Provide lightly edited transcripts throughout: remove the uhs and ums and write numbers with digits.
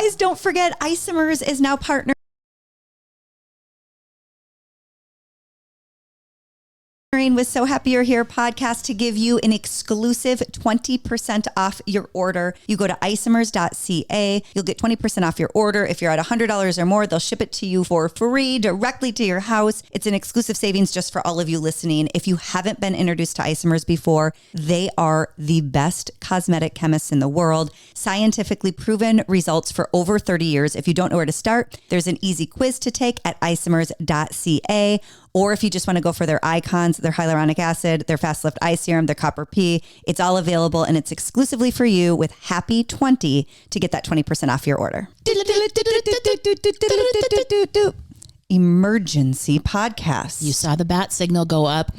guys, don't forget, Isomers is now partnered with So Happy You're Here podcast to give you an exclusive 20% off your order. You go to isomers.ca. You'll get 20% off your order. If you're at $100 or more, they'll ship it to you for free directly to your house. It's an exclusive savings just for all of you listening. If you haven't been introduced to Isomers before, they are the best cosmetic chemists in the world. Scientifically proven results for over 30 years. If you don't know where to start, there's an easy quiz to take at isomers.ca. Or if you just want to go for their icons, their hyaluronic acid, their fast lift eye serum, their copper P, it's all available and it's exclusively for you with Happy20 to get that 20% off your order. Emergency podcast. You saw the bat signal go up.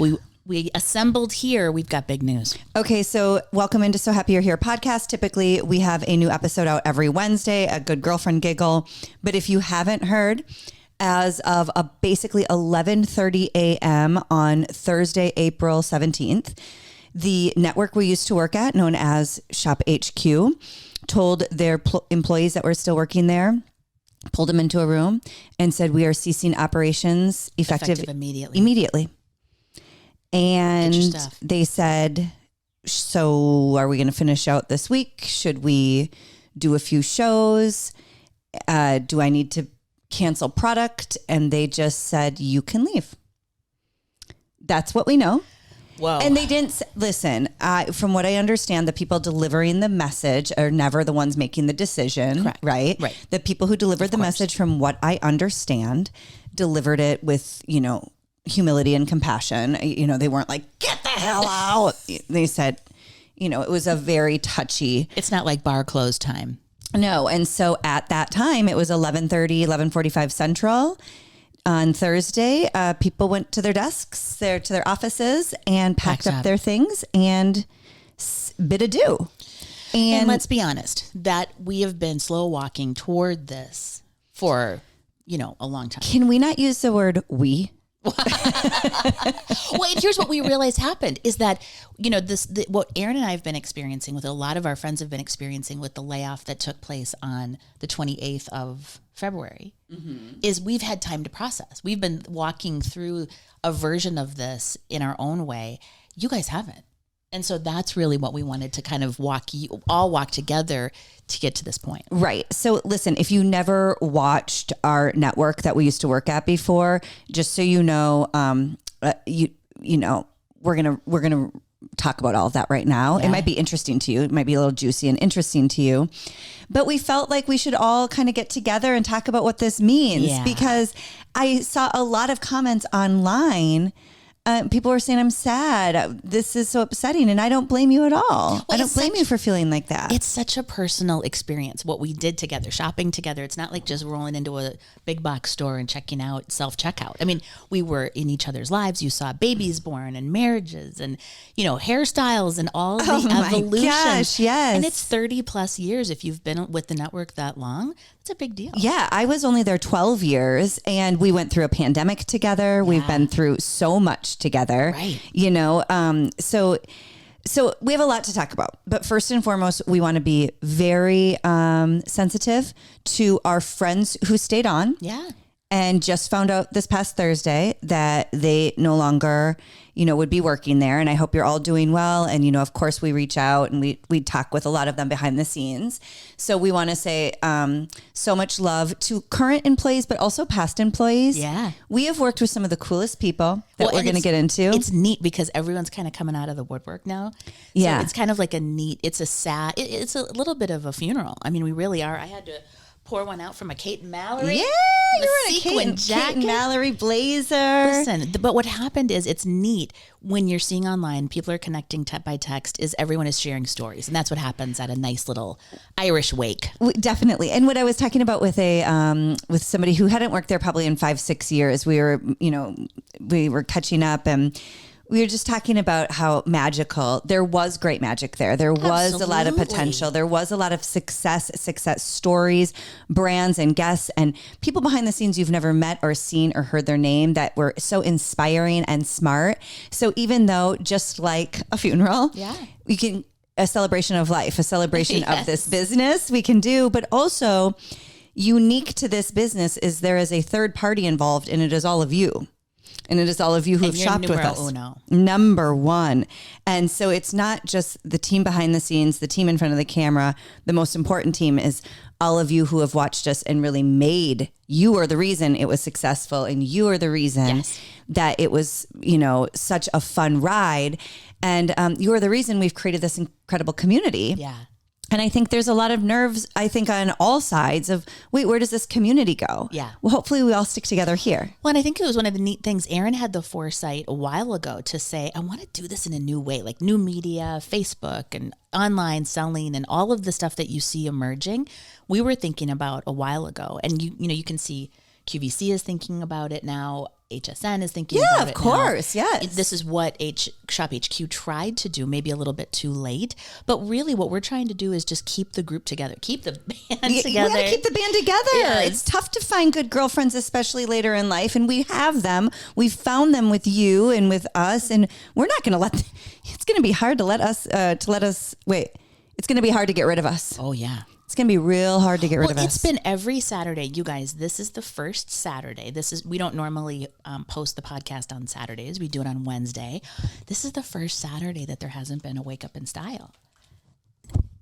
We assembled here. We've got big news. Okay, so welcome into So Happy You're Here podcast. Typically, we have a new episode out every Wednesday, a good girlfriend giggle. But if you haven't heard, as of basically 11:30 a.m. on Thursday, April 17th, the network we used to work at, known as SHOPHQ, told their employees that were still working there, pulled them into a room and said, we are ceasing operations effective immediately. And they said, so are we going to finish out this week? Should we do a few shows? Do I need to cancel product? And they just said, you can leave. That's what we know. Whoa. And they didn't listen. From what I understand, the people delivering the message are never the ones making the decision. Correct. Right? The people who delivered the message, from what I understand, delivered it with, humility and compassion. They weren't like, get the hell out. They said, it was a very touchy. It's not like bar close time. No. And so at that time, it was 11:45 Central on Thursday. People went to their desks, to their offices, and packed up their things and bid adieu. And let's be honest, that we have been slow walking toward this for, a long time. Can we not use the word we? Well, here's what we realized happened is that, what Aaron and I have been experiencing, with a lot of our friends have been experiencing with the layoff that took place on the 28th of February, is we've had time to process. We've been walking through a version of this in our own way. You guys haven't. And so that's really what we wanted to kind of walk together to get to this point. Right. So listen, if you never watched our network that we used to work at before, just so you know, we're going to talk about all of that right now. Yeah. It might be interesting to you. It might be a little juicy and interesting to you, but we felt like we should all kind of get together and talk about what this means, because I saw a lot of comments online. People were saying, I'm sad. This is so upsetting. And I don't blame you at all. Well, I don't blame you for feeling like that. It's such a personal experience, what we did together, shopping together. It's not like just rolling into a big box store and checking out self-checkout. I mean, we were in each other's lives. You saw babies born and marriages and, hairstyles and all the evolution. Gosh, yes. And it's 30 plus years. If you've been with the network that long, it's a big deal. Yeah. I was only there 12 years and we went through a pandemic together. Yeah. We've been through so much together, right? So we have a lot to talk about, but first and foremost, we want to be very sensitive to our friends who stayed on, and just found out this past Thursday that they no longer, would be working there. And I hope you're all doing well. And, of course we reach out and we talk with a lot of them behind the scenes. So we want to say so much love to current employees, but also past employees. Yeah. We have worked with some of the coolest people that we're going to get into. It's neat because everyone's kind of coming out of the woodwork now. So it's kind of like it's a little bit of a funeral. I mean, we really are. I had to pour one out from a Kate and Mallory. Yeah, you're in a Kate and Mallory blazer. Listen, but what happened is it's neat when you're seeing online, people are connecting by text, is everyone is sharing stories. And that's what happens at a nice little Irish wake. Definitely. And what I was talking about with with somebody who hadn't worked there probably in 5-6 years, we were catching up and we were just talking about how magical, there was great magic there. There was a lot of potential. There was a lot of success stories, brands and guests and people behind the scenes you've never met or seen or heard their name that were so inspiring and smart. So even though just like a funeral, a celebration of life, a celebration of this business we can do, but also unique to this business is there is a third party involved, and it is all of you. And it is all of you who have shopped with us. Number one. And so it's not just the team behind the scenes, the team in front of the camera. The most important team is all of you who have watched us and really made, you are the reason it was successful. And you are the reason that it was, you know, such a fun ride. And you are the reason we've created this incredible community. Yeah. And I think there's a lot of nerves, I think, on all sides of, wait, where does this community go? Yeah. Well, hopefully we all stick together here. Well, and I think it was one of the neat things. Erin had the foresight a while ago to say, I want to do this in a new way, like new media, Facebook and online selling and all of the stuff that you see emerging. We were thinking about a while ago. And you know, you can see QVC is thinking about it now. HSN is thinking about it now. Yeah, of course. Yes. This is what ShopHQ tried to do, maybe a little bit too late. But really what we're trying to do is just keep the group together, keep the band together. You got to keep the band together. Yes. It's tough to find good girlfriends, especially later in life. And we have them. We've found them with you and with us. And we're not going to let, it's going to be hard to let us, wait, it's going to be hard to get rid of us. Oh, yeah. It's going to be real hard to get rid of us. It's been every Saturday. You guys, this is the first Saturday. We don't normally post the podcast on Saturdays. We do it on Wednesday. This is the first Saturday that there hasn't been a Wake Up in Style.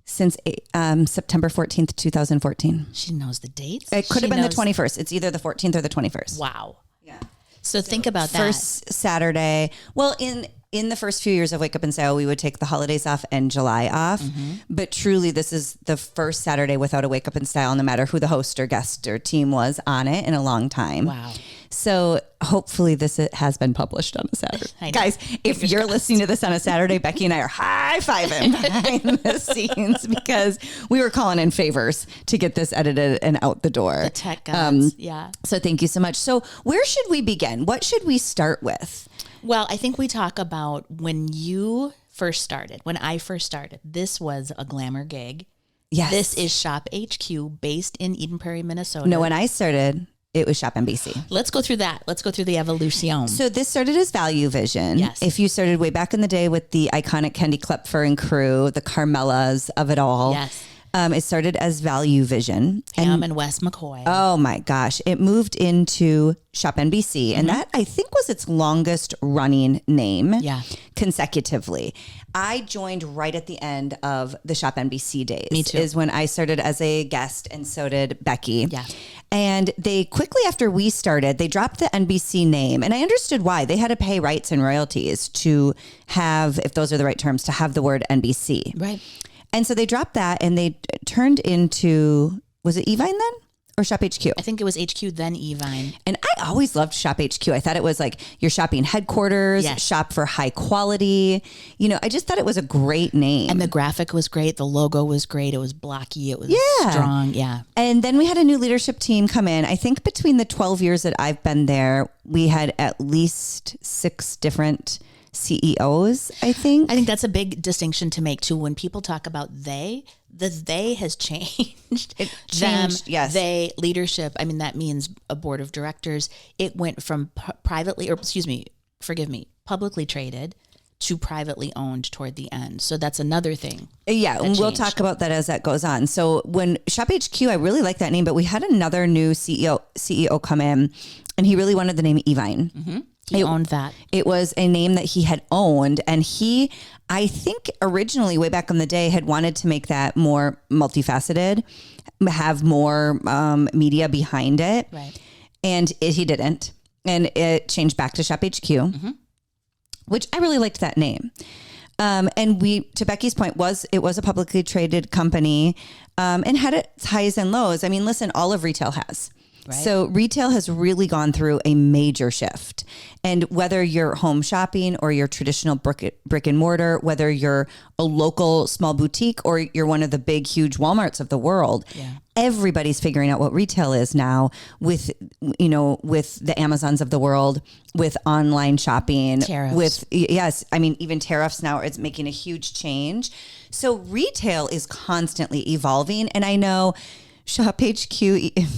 Since September 14th, 2014. She knows the dates. It could have been the 21st. It's either the 14th or the 21st. Wow. Yeah. So think about that. First Saturday. Well, in the first few years of Wake Up and Style, we would take the holidays off and July off. Mm-hmm. But truly, this is the first Saturday without a Wake Up and Style, no matter who the host or guest or team was on it in a long time. Wow. So hopefully this has been published on a Saturday. Guys, if you're listening to this on a Saturday, Becky and I are high-fiving behind the scenes because we were calling in favors to get this edited and out the door. The tech guys, yeah. So thank you so much. So where should we begin? What should we start with? Well, I think we talk about when you first started, when I first started, this was a Glamour gig. Yes. This is ShopHQ based in Eden Prairie, Minnesota. No, when I started, it was Shop NBC. Let's go through that. Let's go through the evolution. So this started as Value Vision. Yes. If you started way back in the day with the iconic Kendi Klepfer and crew, the Carmelas of it all. Yes. It started as Value Vision. Pam and Wes McCoy. Oh my gosh. It moved into Shop NBC. And that I think was its longest running name consecutively. I joined right at the end of the Shop NBC days. Me too. Is when I started as a guest, and so did Becky. Yeah. And they quickly after we started, they dropped the NBC name. And I understood why. They had to pay rights and royalties to have, if those are the right terms, to have the word NBC. Right. And so they dropped that and they turned into, was it Evine then? Or Shop HQ? I think it was HQ, then Evine. And I always loved Shop HQ. I thought it was like your shopping headquarters, shop for high quality. You know, I just thought it was a great name. And the graphic was great. The logo was great. It was blocky. It was strong. Yeah. And then we had a new leadership team come in. I think between the 12 years that I've been there, we had at least 6 different CEOs, I think. I think that's a big distinction to make too. When people talk about the they has changed. It changed, yes. They, leadership, I mean, that means a board of directors. It went from publicly traded to privately owned toward the end. So that's another thing. Yeah, and we'll talk about that as that goes on. So when Shop HQ, I really like that name, but we had another new CEO come in, and he really wanted the name Evine. Mm-hmm. He owned that. It was a name that he had owned, and he, I think originally way back in the day, had wanted to make that more multifaceted, have more media behind it. Right. And he didn't. And it changed back to Shop HQ, which I really liked that name. And we, to Becky's point, it was a publicly traded company and had its highs and lows. I mean, listen, all of retail has. Right. So retail has really gone through a major shift. And whether you're home shopping or your traditional brick and mortar, whether you're a local small boutique or you're one of the big, huge Walmarts of the world, everybody's figuring out what retail is now with the Amazons of the world, with online shopping, tariffs. Even tariffs now, it's making a huge change. So retail is constantly evolving. And I know Shop HQ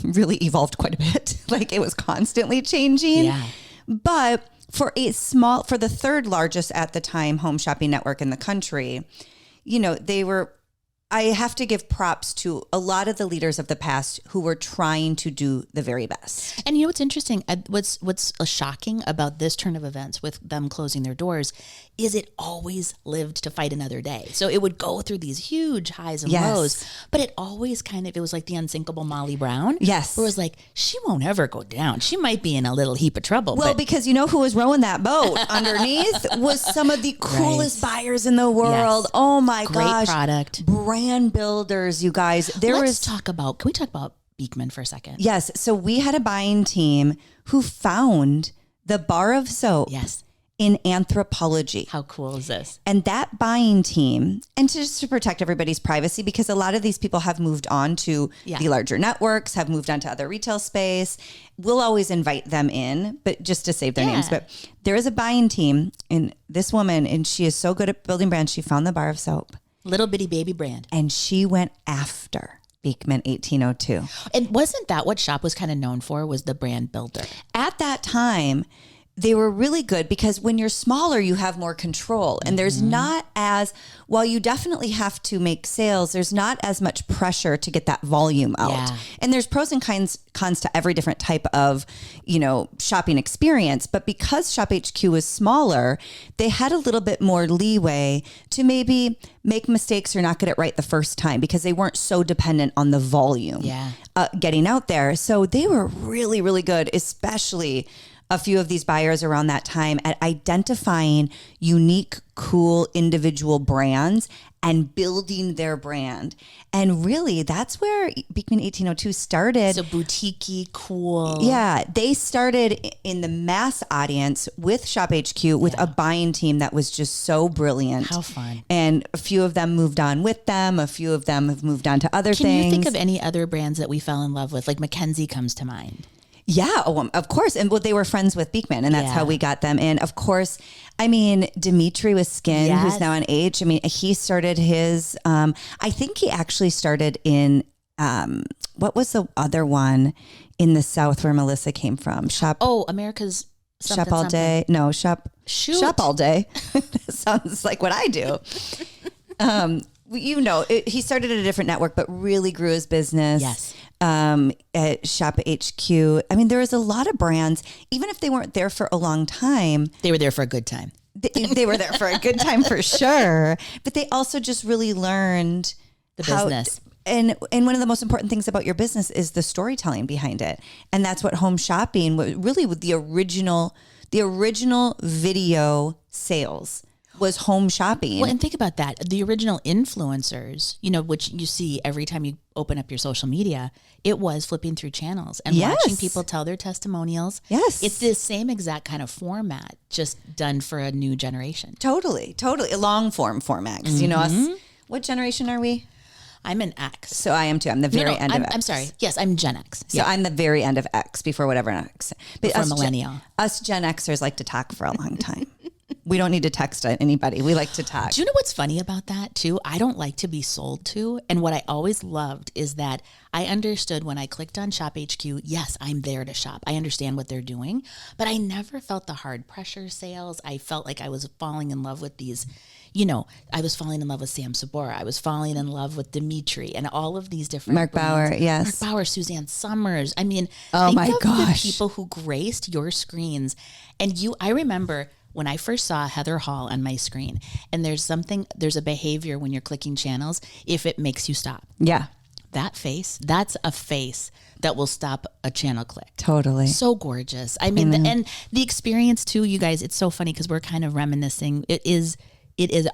really evolved quite a bit. Like it was constantly changing. Yeah. But for the third largest at the time home shopping network in the country, I have to give props to a lot of the leaders of the past who were trying to do the very best. And what's interesting, what's shocking about this turn of events with them closing their doors is it always lived to fight another day. So it would go through these huge highs and lows, but it always it was like the unsinkable Molly Brown. Yes. Where it was like, she won't ever go down. She might be in a little heap of trouble. Well, because who was rowing that boat underneath was some of the coolest buyers in the world. Yes. Oh my gosh. Great product. Brand builders, you guys. Can we talk about Beekman for a second? Yes. So we had a buying team who found the bar of soap. Yes. In anthropology. How cool is this? And that buying team, and just to protect everybody's privacy, because a lot of these people have moved on to the larger networks, have moved on to other retail space. We'll always invite them in, but just to save their names. But there is a buying team, and this woman, and she is so good at building brands, she found the bar of soap. Little bitty baby brand. And she went after Beekman 1802. And wasn't that what Shop was kind of known for, was the brand builder? At that time, they were really good because when you're smaller, you have more control. And there's not while you definitely have to make sales, there's not as much pressure to get that volume out. Yeah. And there's pros and cons to every different type of, shopping experience. But because ShopHQ was smaller, they had a little bit more leeway to maybe make mistakes or not get it right the first time because they weren't so dependent on the volume getting out there. So they were really, really good, especially a few of these buyers around that time at identifying unique, cool individual brands and building their brand. And really, that's where Beekman 1802 started. So boutique-y, cool. Yeah. They started in the mass audience with ShopHQ with a buying team that was just so brilliant. How fun. And a few of them moved on with them. A few of them have moved on to other things. Can you think of any other brands that we fell in love with? Like Mackenzie comes to mind. Yeah, of course. And they were friends with Beekman, and that's how we got them in. Of course, Dimitri with Skin, who's now an H. He started his, I think he actually started in, what was the other one in the South where Melissa came from? America's Shop All Day. No, Shop All Day. Sounds like what I do. He started at a different network, but really grew his business. Yes. At ShopHQ. There was a lot of brands, even if they weren't there for a long time. They were there for a good time. They were there for a good time for sure. But they also just really learned the business. And one of the most important things about your business is the storytelling behind it. And that's what home shopping, really with the original video sales was home shopping. Well, and think about that. The original influencers, which you see every time you open up your social media, it was flipping through channels and watching people tell their testimonials. Yes. It's the same exact kind of format, just done for a new generation. Totally. A long form format. Because, us, what generation are we? I'm an X. So I am too. I'm the very end of X. I'm sorry. Yes, I'm Gen X. So I'm the very end of X before whatever X. But before millennial. Us Gen Xers like to talk for a long time. We don't need to text anybody. We like to talk. Do you know what's funny about that too? I don't like to be sold to. And what I always loved is that I understood when I clicked on ShopHQ, yes, I'm there to shop. I understand what they're doing, but I never felt the hard pressure sales. I felt like I was falling in love with these, I was falling in love with Sam Sabora. I was falling in love with Dimitri and all of these different Mark brands. Bauer, yes. Mark Bauer, Suzanne Summers. Think of the people who graced your screens. And I remember when I first saw Heather Hall on my screen, and there's a behavior when you're clicking channels, if it makes you stop. Yeah. That's a face that will stop a channel click. Totally. So gorgeous. And the experience too, you guys, it's so funny because we're kind of reminiscing. It is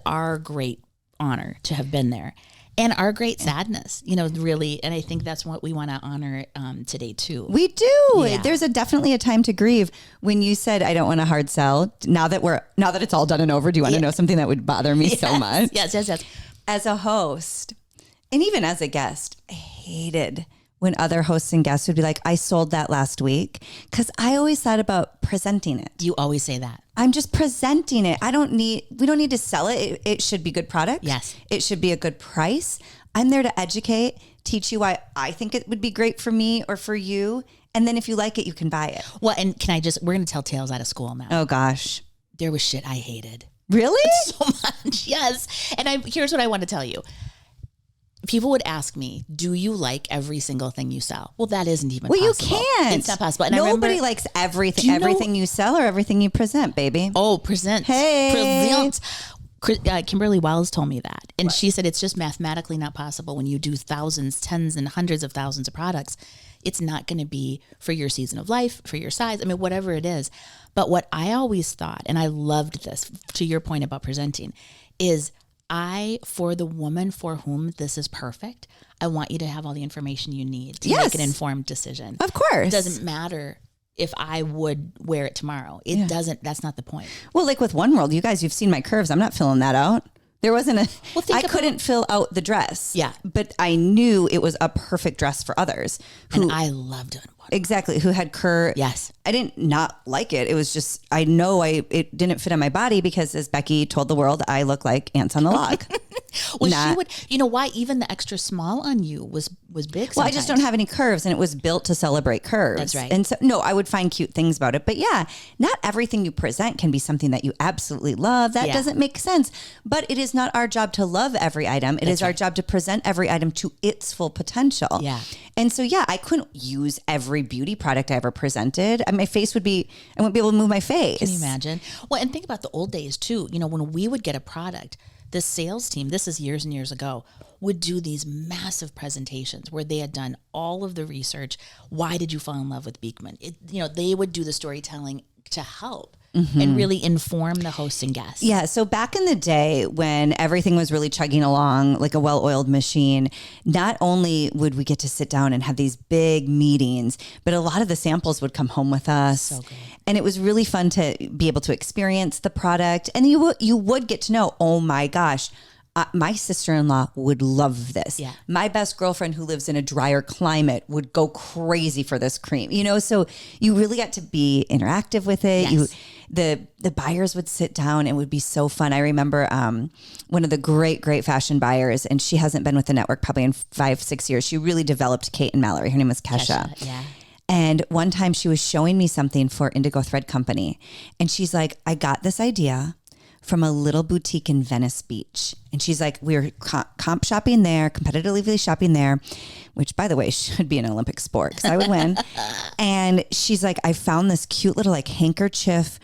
our great honor to have been there. And our great sadness, really. And I think that's what we want to honor today too. We do. Yeah. There's definitely a time to grieve. When you said, I don't want to hard sell, now that it's all done and over, do you want to know something that would bother me so much? Yes. As a host, and even as a guest, I hated when other hosts and guests would be like, I sold that last week. Because I always thought about presenting it. You always say that. I'm just presenting it. We don't need to sell it. It should be good product. Yes. It should be a good price. I'm there to educate, teach you why I think it would be great for me or for you. And then if you like it, you can buy it. Well, and we're going to tell tales out of school now. Oh gosh. There was shit I hated. Really? So much. Yes. And here's what I want to tell you. People would ask me, do you like every single thing you sell? Well, that isn't even possible. You can't. It's not possible. And nobody likes everything. Everything you sell or everything you present, baby. Oh, present. Hey. Present. Kimberly Wells told me that. And she said it's just mathematically not possible when you do thousands, tens, and hundreds of thousands of products. It's not going to be for your season of life, for your size. I mean, whatever it is. But what I always thought, and I loved this, to your point about presenting, is for the woman for whom this is perfect, I want you to have all the information you need to make an informed decision. Of course. It doesn't matter if I would wear it tomorrow. It doesn't, that's not the point. Well, like with One World, you guys, you've seen my curves. I'm not filling that out. There wasn't I couldn't fill out the dress. Yeah. But I knew it was a perfect dress for others. And I loved it. Exactly. Who had curve. Yes. I didn't not like it. It was just, I know it didn't fit on my body because, as Becky told the world, I look like ants on the log. Well, she would, you know why? Even the extra small on you was big. Well, I just don't have any curves, and it was built to celebrate curves. That's right. And so, no, I would find cute things about it. But yeah, not everything you present can be something that you absolutely love. That doesn't make sense. But it is not our job to love every item. It is our job to present every item to its full potential. Yeah. And so, yeah, I couldn't use every beauty product I ever presented. My face would be, I wouldn't be able to move my face. Can you imagine? Well, and think about the old days too. You know, when we would get a product, the sales team, this is years and years ago, would do these massive presentations where they had done all of the research. Why did you fall in love with Beekman? They would do the storytelling to help and really inform the hosts and guests. Yeah. So back in the day when everything was really chugging along like a well-oiled machine, not only would we get to sit down and have these big meetings, but a lot of the samples would come home with us. So good. And it was really fun to be able to experience the product. And you would get to know, oh my gosh, my sister-in-law would love this. Yeah. My best girlfriend who lives in a drier climate would go crazy for this cream. So you really got to be interactive with it. Yes. The buyers would sit down. It would be so fun. I remember one of the great fashion buyers, and she hasn't been with the network probably in 5-6 years. She really developed Kate and Mallory. Her name was Kesha. Yeah. And one time she was showing me something for Indigo Thread Company. And she's like, I got this idea from a little boutique in Venice Beach. And she's like, we were comp shopping there, competitively shopping there, which by the way, should be an Olympic sport because I would win. And she's like, I found this cute little like handkerchief,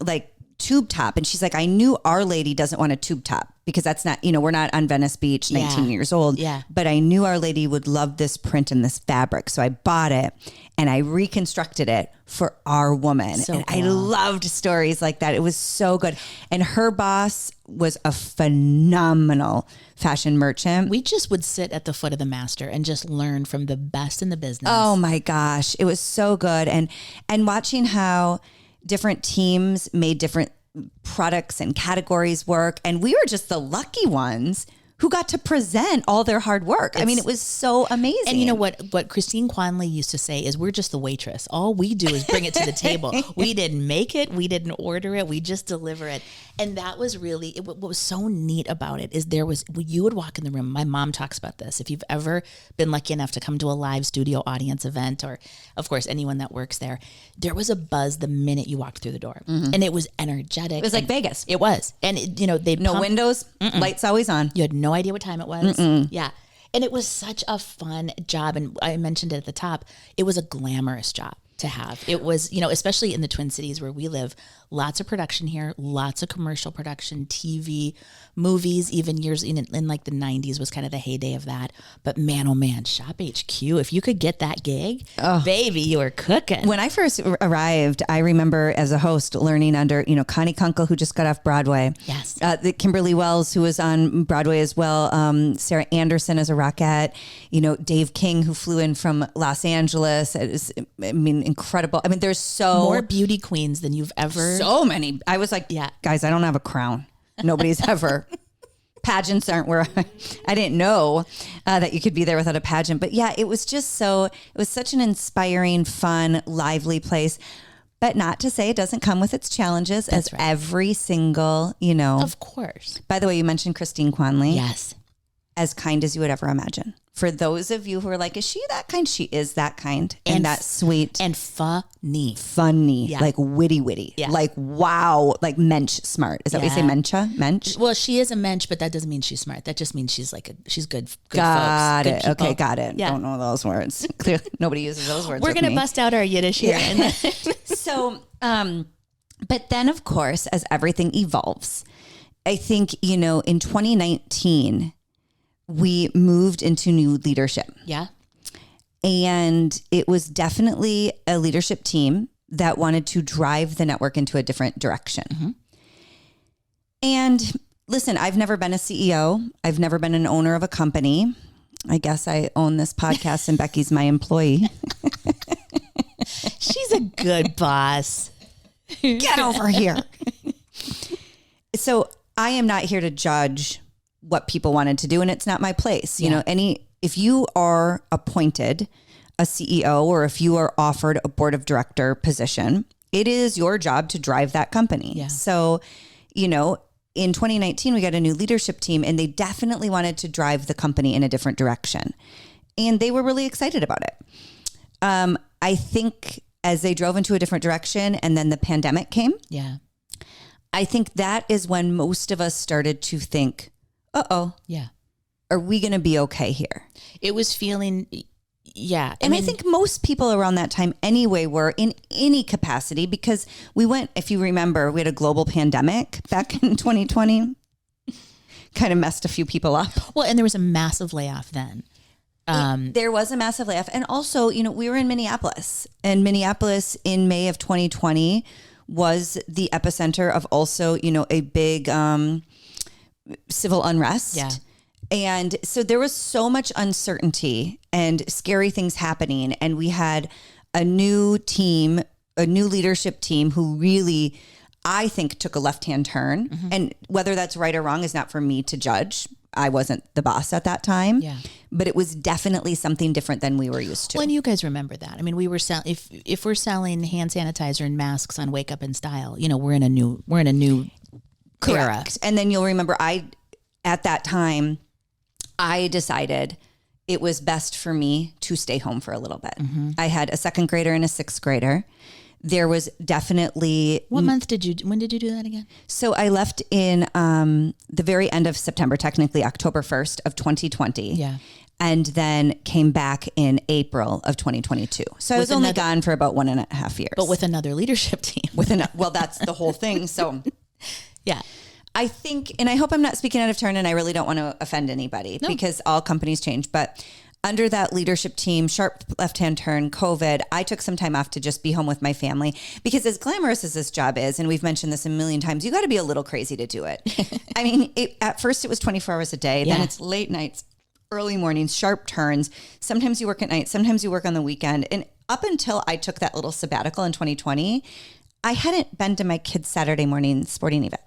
like tube top. And she's like, I knew Our Lady doesn't want a tube top because that's not, we're not on Venice Beach, 19 years old. Yeah. But I knew Our Lady would love this print and this fabric. So I bought it and I reconstructed it for our woman. So and cool. I loved stories like that. It was so good. And her boss was a phenomenal fashion merchant. We just would sit at the foot of the master and just learn from the best in the business. Oh my gosh. It was so good. And watching how different teams made different products and categories work. And we were just the lucky ones who got to present all their hard work. I mean, it was so amazing. And you know what Christine Quanley used to say is we're just the waitress. All we do is bring it to the table. We didn't make it. We didn't order it. We just deliver it. And that was really, what was so neat about it is you would walk in the room. My mom talks about this. If you've ever been lucky enough to come to a live studio audience event, or of course, anyone that works there was a buzz the minute you walked through the door. Mm-hmm. And it was energetic. It was like Vegas. It was. And they'd no windows, lights always on. You had no idea what time it was. Mm-mm. Yeah. And it was such a fun job. And I mentioned it at the top. It was a glamorous job to have. It was, especially in the Twin Cities where we live, lots of production here, lots of commercial production, TV, movies, even years in like the 90s was kind of the heyday of that. But man, oh man, SHOPHQ, if you could get that gig, baby, you were cooking. When I first arrived, I remember as a host learning under, Connie Kunkel, who just got off Broadway. Yes. The Kimberly Wells, who was on Broadway as well. Sarah Anderson as a Rockette. Dave King, who flew in from Los Angeles. Incredible. I mean, there's more beauty queens than you've ever. So many. I was like, guys, I don't have a crown. Nobody's ever. Pageants aren't where I didn't know that you could be there without a pageant. But yeah, it was such an inspiring, fun, lively place. But not to say it doesn't come with its challenges. That's as right. Every single, Of course. By the way, you mentioned Christine Quanley. Yes. as kind as you would ever imagine. For those of you who are like, is she that kind? She is that kind and that sweet. And funny. Funny, like witty. Yeah. Like, wow, like mensch smart. Is that what you say, mensch? Well, she is a mensch, but that doesn't mean she's smart. That just means she's she's good Got folks. it. Okay, got it. Yeah. Don't know those words. Clearly, nobody uses those words. We're going to bust out our Yiddish here. Yeah. So, but then of course, as everything evolves, I think, in 2019, we moved into new leadership. Yeah. And it was definitely a leadership team that wanted to drive the network into a different direction. Mm-hmm. And listen, I've never been a CEO. I've never been an owner of a company. I guess I own this podcast and Becky's my employee. She's a good boss. Get over here. So I am not here to judge what people wanted to do, and it's not my place. If you are appointed a CEO or if you are offered a board of director position, it is your job to drive that company. Yeah. So, in 2019, we got a new leadership team and they definitely wanted to drive the company in a different direction. And they were really excited about it. I think as they drove into a different direction and then the pandemic came. Yeah. I think that is when most of us started to think, yeah, are we going to be okay here? It was feeling, yeah. I think most people around that time anyway were in any capacity because we went, if you remember, we had a global pandemic back in 2020. Kind of messed a few people up. Well, and there was a massive layoff then. There was a massive layoff. And also, we were in Minneapolis. And Minneapolis in May of 2020 was the epicenter of also, a big civil unrest. Yeah. And so there was so much uncertainty and scary things happening. And we had a new team, a new leadership team who really, I think, took a left-hand turn. Mm-hmm. And whether that's right or wrong is not for me to judge. I wasn't the boss at that time. Yeah. But it was definitely something different than we were used to. Well, and you guys remember that. I mean, we were if we're selling hand sanitizer and masks on Wake Up in Style, we're in a new era. And then you'll remember at that time, I decided it was best for me to stay home for a little bit. Mm-hmm. I had a second grader and a sixth grader. There was definitely... when did you do that again? So I left in the very end of September, technically October 1st of 2020. Yeah. And then came back in April of 2022. So I was only gone for about 1.5 years. But with another leadership team. Well, that's the whole thing. So yeah. I think, and I hope I'm not speaking out of turn, and I really don't want to offend anybody because all companies change. But under that leadership team, sharp left-hand turn, COVID, I took some time off to just be home with my family because as glamorous as this job is, and we've mentioned this a million times, you got to be a little crazy to do it. I mean, at first it was 24 hours a day. Then it's late nights, early mornings, sharp turns. Sometimes you work at night. Sometimes you work on the weekend. And up until I took that little sabbatical in 2020, I hadn't been to my kids' Saturday morning sporting events.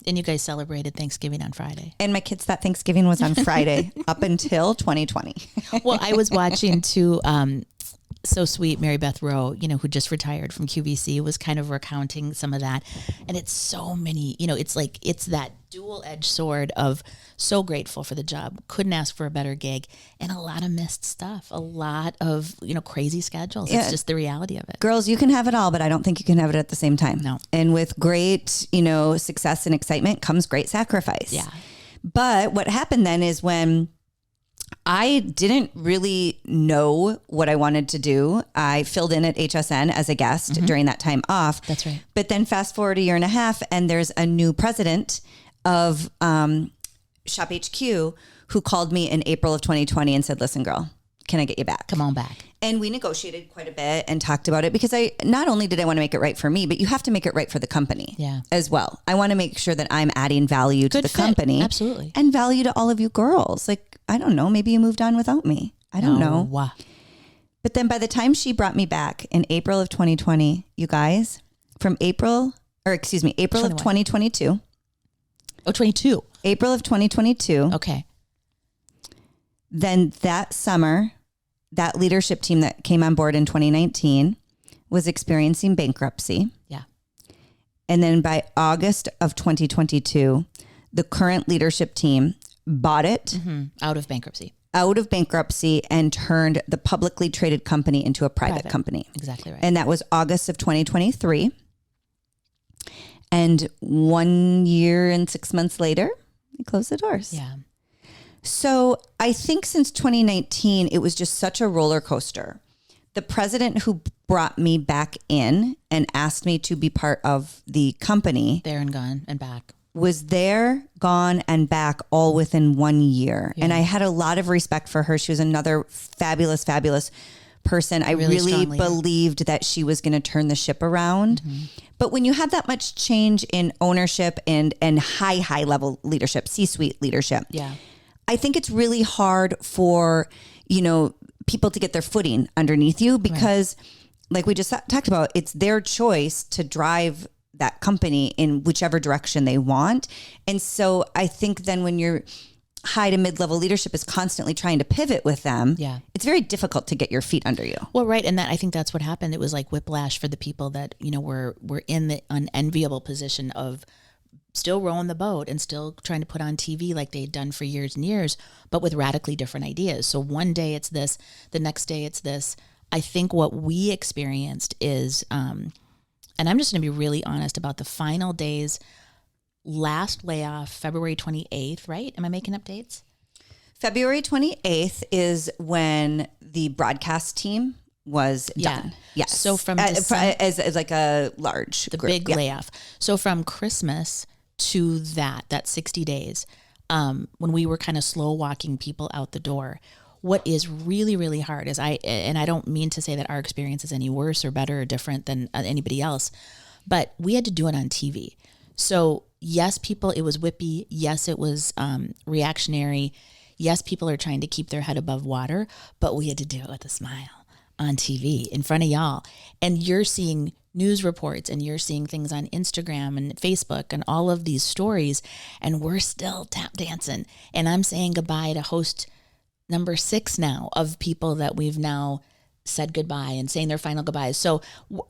And you guys celebrated Thanksgiving on Friday. And my kids thought Thanksgiving was on Friday up until 2020. Well, I was watching too, so sweet, Mary Beth Rowe, who just retired from QVC, was kind of recounting some of that. And it's so many, it's that dual-edged sword of so grateful for the job, couldn't ask for a better gig, and a lot of missed stuff, a lot of, crazy schedules. Yeah. It's just the reality of it. Girls, you can have it all, but I don't think you can have it at the same time. No. And with great, success and excitement comes great sacrifice. Yeah. But what happened then is when I didn't really know what I wanted to do. I filled in at HSN as a guest during that time off. That's right. But then fast forward 1.5 years and there's a new president of SHOPHQ who called me in April of 2020 and said, listen, girl, can I get you back? Come on back. And we negotiated quite a bit and talked about it because not only did I want to make it right for me, but you have to make it right for the company as well. I want to make sure that I'm adding value to the company. Absolutely. And value to all of you girls. Like, I don't know, maybe you moved on without me. I don't know. Wow. But then by the time she brought me back in April of 2020, you guys, from April of 2022. Oh, 22. April of 2022. Okay. Then that summer, that leadership team that came on board in 2019 was experiencing bankruptcy. Yeah. And then by August of 2022, the current leadership team bought it out of bankruptcy and turned the publicly traded company into a private company. Exactly right. And that was August of 2023. And 1 year and 6 months later, they closed the doors. Yeah. So I think since 2019, it was just such a roller coaster. The president who brought me back in and asked me to be part of the company. There and gone and back. Was there, gone, and back all within 1 year. Yeah. And I had a lot of respect for her. She was another fabulous, fabulous person. I really believed that she was going to turn the ship around. But when you have that much change in ownership and high level leadership, C-suite leadership, I think it's really hard for, people to get their footing underneath you because like we just talked about, it's their choice to drive that company in whichever direction they want. And so I think then when your high to mid-level leadership is constantly trying to pivot with them, it's very difficult to get your feet under you. Well, right. And I think that's what happened. It was like whiplash for the people that, were in the unenviable position of still rowing the boat and still trying to put on TV like they'd done for years and years, but with radically different ideas. So one day it's this, the next day it's this. I think what we experienced is, and I'm just going to be really honest about the final days, last layoff, February 28th, right? Am I making up dates? February 28th is when the broadcast team was done. Yes. So from as like a large the group. big layoff. So from Christmas to that 60 days, when we were kind of slow walking people out the door, what is really, really hard is I don't mean to say that our experience is any worse or better or different than anybody else, but we had to do it on TV. So yes, it was whippy. Yes, it was reactionary. Yes, people are trying to keep their head above water, but we had to do it with a smile on TV in front of y'all. And you're seeing news reports and you're seeing things on Instagram and Facebook and all of these stories, and we're still tap dancing. And I'm saying goodbye to host number 6 now of people that we've now said goodbye and saying their final goodbyes. So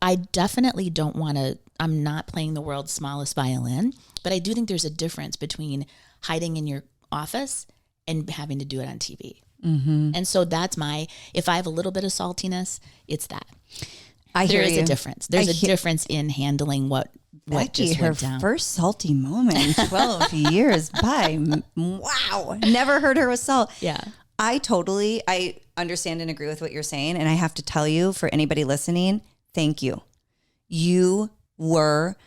I definitely don't want to, I'm not playing the world's smallest violin, but I do think there's a difference between hiding in your office and having to do it on TV. And so that's if I have a little bit of saltiness, it's that. There is a difference. There's a difference in handling what Becky, just went her down. first salty moment, 12 years by. Wow. Never heard her with salt. Yeah. I understand and agree with what you're saying. And I have to tell you, for anybody listening, thank you. You were,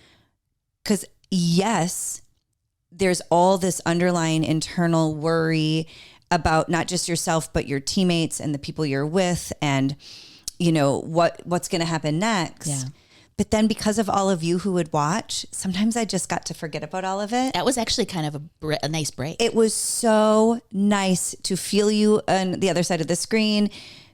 because yes, there's all this underlying internal worry about not just yourself, but your teammates and the people you're with and, what's going to happen next. Yeah. But then because of all of you who would watch, sometimes I just got to forget about all of it. That was actually kind of a nice break. It was so nice to feel you on the other side of the screen.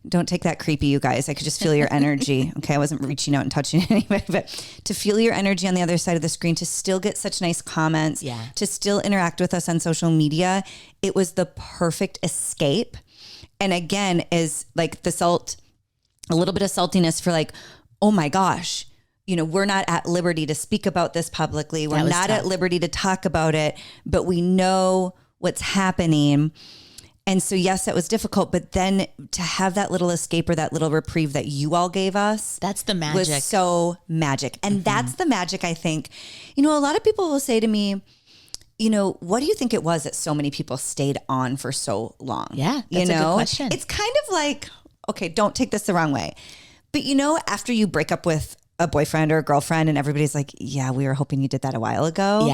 Don't take that creepy, you guys. I could just feel your energy. Okay, I wasn't reaching out and touching anybody, but to feel your energy on the other side of the screen, to still get such nice comments, to still interact with us on social media, it was the perfect escape. And again, is like the salt, a little bit of saltiness for like, oh my gosh, we're not at liberty to speak about this publicly. We're not at liberty to talk about it, but we know what's happening. And so, yes, that was difficult, but then to have that little escape or that little reprieve that you all gave us. That's the magic. Was so magic. And that's the magic, I think. A lot of people will say to me, what do you think it was that so many people stayed on for so long? Yeah, that's a good question. It's kind of like, okay, don't take this the wrong way. But after you break up with a boyfriend or a girlfriend and everybody's like, yeah, we were hoping you did that a while ago.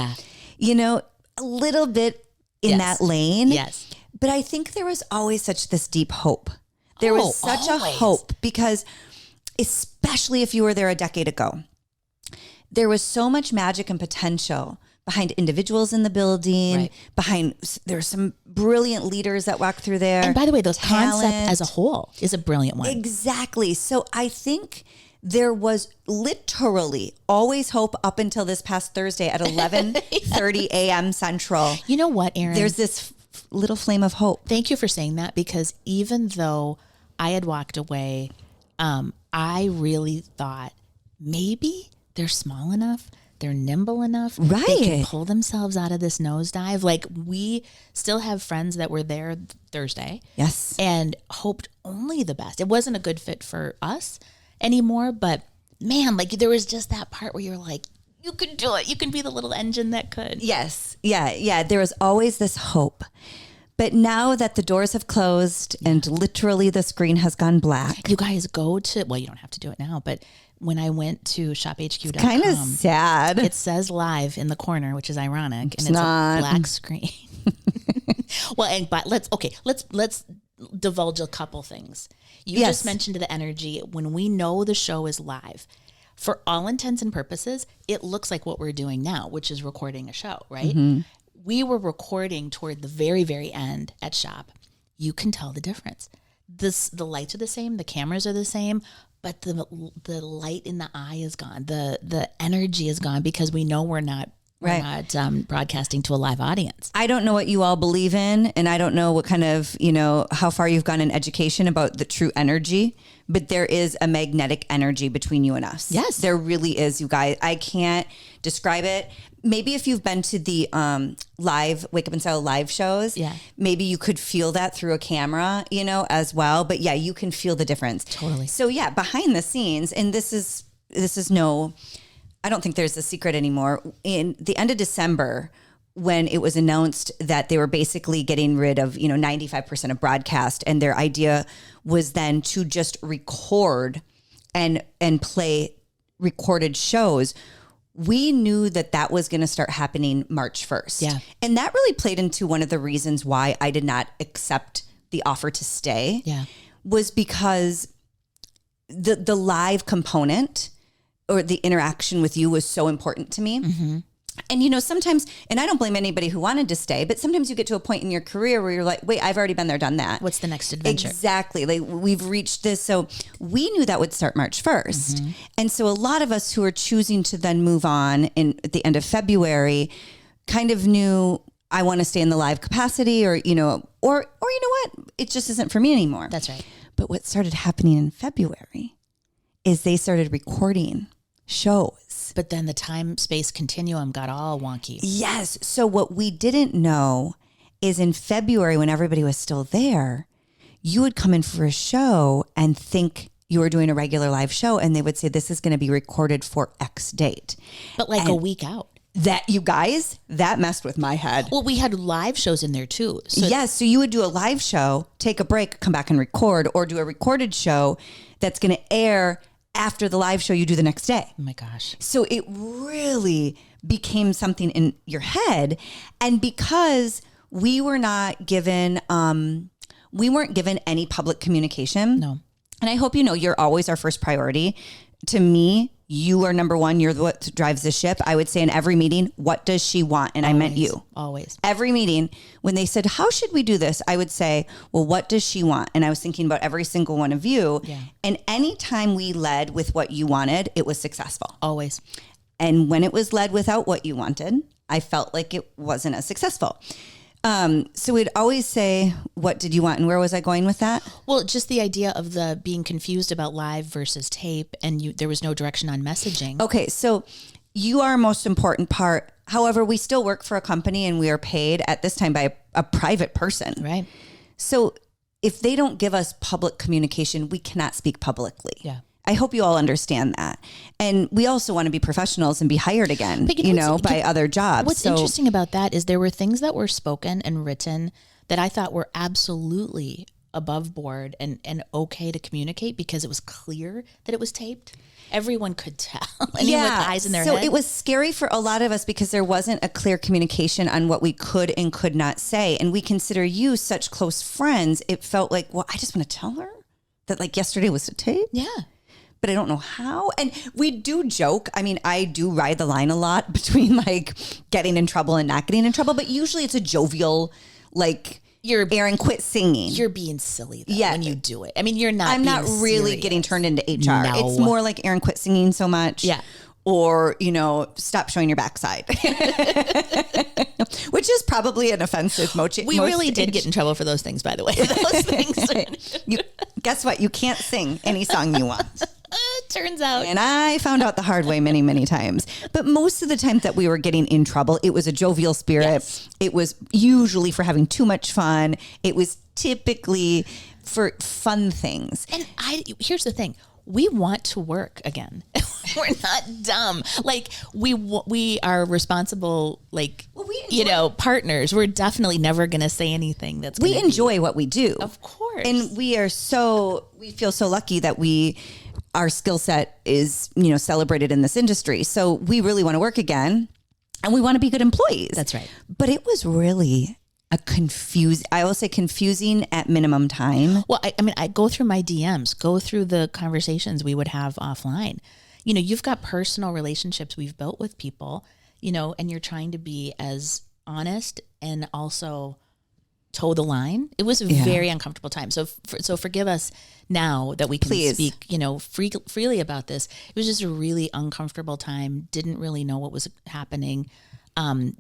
Yeah. A little bit in that lane. Yes. But I think there was always such this deep hope. There was such a hope because especially if you were there a decade ago, there was so much magic and potential behind individuals in the building, there's some brilliant leaders that walk through there. And by the way, those concept as a whole is a brilliant one. Exactly. So I think there was literally always hope up until this past Thursday at 11:30 a.m. Central. You know what, Erin? There's this little flame of hope. Thank you for saying that, because even though I had walked away, I really thought maybe they're small enough they're nimble enough. Right. They can pull themselves out of this nosedive. Like, we still have friends that were there Thursday. Yes. And hoped only the best. It wasn't a good fit for us anymore, but man, like, there was just that part where you're like, you could do it. You can be the little engine that could. Yes. Yeah. There was always this hope. But now that the doors have closed and literally the screen has gone black. You guys go to, well, you don't have to do it now, but when I went to shophq.com. Kind of sad. It says live in the corner, which is ironic. It's and it's not. a black screen. Well, but let's divulge a couple things. You just mentioned the energy. When we know the show is live, for all intents and purposes, it looks like what we're doing now, which is recording a show, right? Mm-hmm. We were recording toward the very, very end at Shop. You can tell the difference. The lights are the same, the cameras are the same, but the light in the eye is gone. The energy is gone because we know we're not broadcasting to a live audience. I don't know what you all believe in, and I don't know what kind of, how far you've gone in education about the true energy, but there is a magnetic energy between you and us. Yes. There really is, you guys. I can't describe it. Maybe if you've been to the live Wake Up and Style live shows, maybe you could feel that through a camera, as well. But yeah, you can feel the difference. Totally. So yeah, behind the scenes, and this is no, I don't think there's a secret anymore. In the end of December, when it was announced that they were basically getting rid of, 95% of broadcast, and their idea was then to just record and play recorded shows, we knew that was going to start happening March 1st. Yeah. And that really played into one of the reasons why I did not accept the offer to stay. Yeah. Was because the live component or the interaction with you was so important to me. Mm-hmm. And, sometimes, and I don't blame anybody who wanted to stay, but sometimes you get to a point in your career where you're like, wait, I've already been there, done that. What's the next adventure? Exactly. Like, we've reached this. So we knew that would start March 1st. Mm-hmm. And so a lot of us who are choosing to then move on at the end of February kind of knew, I want to stay in the live capacity, or you know what? It just isn't for me anymore. That's right. But what started happening in February is they started recording shows. But then the time-space continuum got all wonky. Yes. So what we didn't know is in February, when everybody was still there, you would come in for a show and think you were doing a regular live show, and they would say, this is going to be recorded for X date. But like a week out. That, you guys, that messed with my head. Well, we had live shows in there too. So yes. So you would do a live show, take a break, come back and record, or do a recorded show that's going to air after the live show you do the next day. Oh my gosh. So it really became something in your head. And because we were not given, we weren't given any public communication. No. And I hope you know, you're always our first priority. To me, you are number one. You're what drives the ship. I would say in every meeting, what does she want? And always, I meant you. Always. Every meeting, when they said, how should we do this? I would say, well, what does she want? And I was thinking about every single one of you. Yeah. And anytime we led with what you wanted, it was successful. Always. And when it was led without what you wanted, I felt like it wasn't as successful. So we'd always say, what did you want? And where was I going with that? Well, just the idea of the being confused about live versus tape, and there was no direction on messaging. Okay. So you are our most important part. However, we still work for a company, and we are paid at this time by a private person. Right. So if they don't give us public communication, we cannot speak publicly. Yeah. I hope you all understand that. And we also want to be professionals and be hired again, by other jobs. What's interesting about that is there were things that were spoken and written that I thought were absolutely above board and okay to communicate because it was clear that it was taped. Everyone could tell. Anyone with eyes in their head. So it was scary for a lot of us because there wasn't a clear communication on what we could and could not say. And we consider you such close friends. It felt like, well, I just want to tell her that like yesterday was a tape. Yeah. But I don't know how. And we do joke. I mean, I do ride the line a lot between like getting in trouble and not getting in trouble. But usually it's a jovial, like, Aaron, quit singing. You're being silly though, when you do it. I mean, you're not. I'm not really serious. getting turned into HR. No. It's more like Aaron, quit singing so much. Yeah. Or, stop showing your backside. Which is probably an offensive motion. We really did get in trouble for those things, by the way. Those things. Guess what? You can't sing any song you want. turns out. And I found out the hard way many, many times. But most of the time that we were getting in trouble, it was a jovial spirit. Yes. It was usually for having too much fun. It was typically for fun things. And here's the thing. We want to work again. We're not dumb. Like we are responsible, partners. We're definitely never going to say anything that's we enjoy what we do. Of course. And we feel so lucky that our skill set is, celebrated in this industry. So we really want to work again and we want to be good employees. That's right. But it was really I will say confusing at minimum time. Well, I go through my DMs, go through the conversations we would have offline. You've got personal relationships we've built with people, and you're trying to be as honest and also toe the line. It was a very uncomfortable time. So forgive us now that we can speak, freely about this. It was just a really uncomfortable time. Didn't really know what was happening.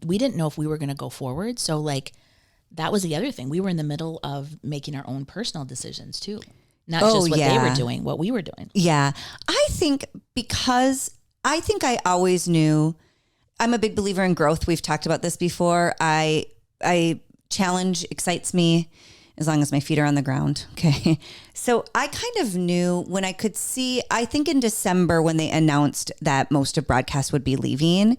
We didn't know if we were going to go forward. So that was the other thing. We were in the middle of making our own personal decisions too. Not just what they were doing, what we were doing. Yeah. I think I always knew, I'm a big believer in growth. We've talked about this before. Challenge excites me as long as my feet are on the ground. Okay. So I kind of knew when I could see, I think in December when they announced that most of broadcast would be leaving,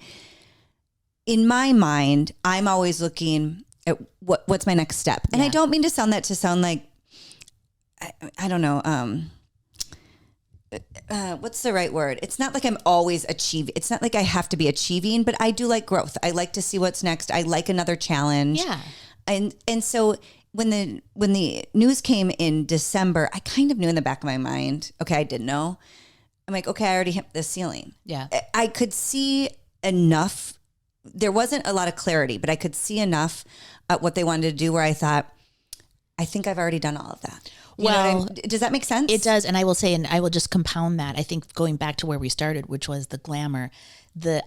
in my mind, I'm always looking at what's my next step. And I don't mean to sound like, I don't know. What's the right word? It's not like I'm always achieving. It's not like I have to be achieving, but I do like growth. I like to see what's next. I like another challenge. Yeah. And so when the news came in December, I kind of knew in the back of my mind, okay, I did know. I'm like, okay, I already hit the ceiling. Yeah. I could see enough. There wasn't a lot of clarity, but I could see enough at what they wanted to do where I thought, I think I've already done all of that. Does that make sense? It does. And I will say, and I will just compound that. I think going back to where we started, which was the glamour, the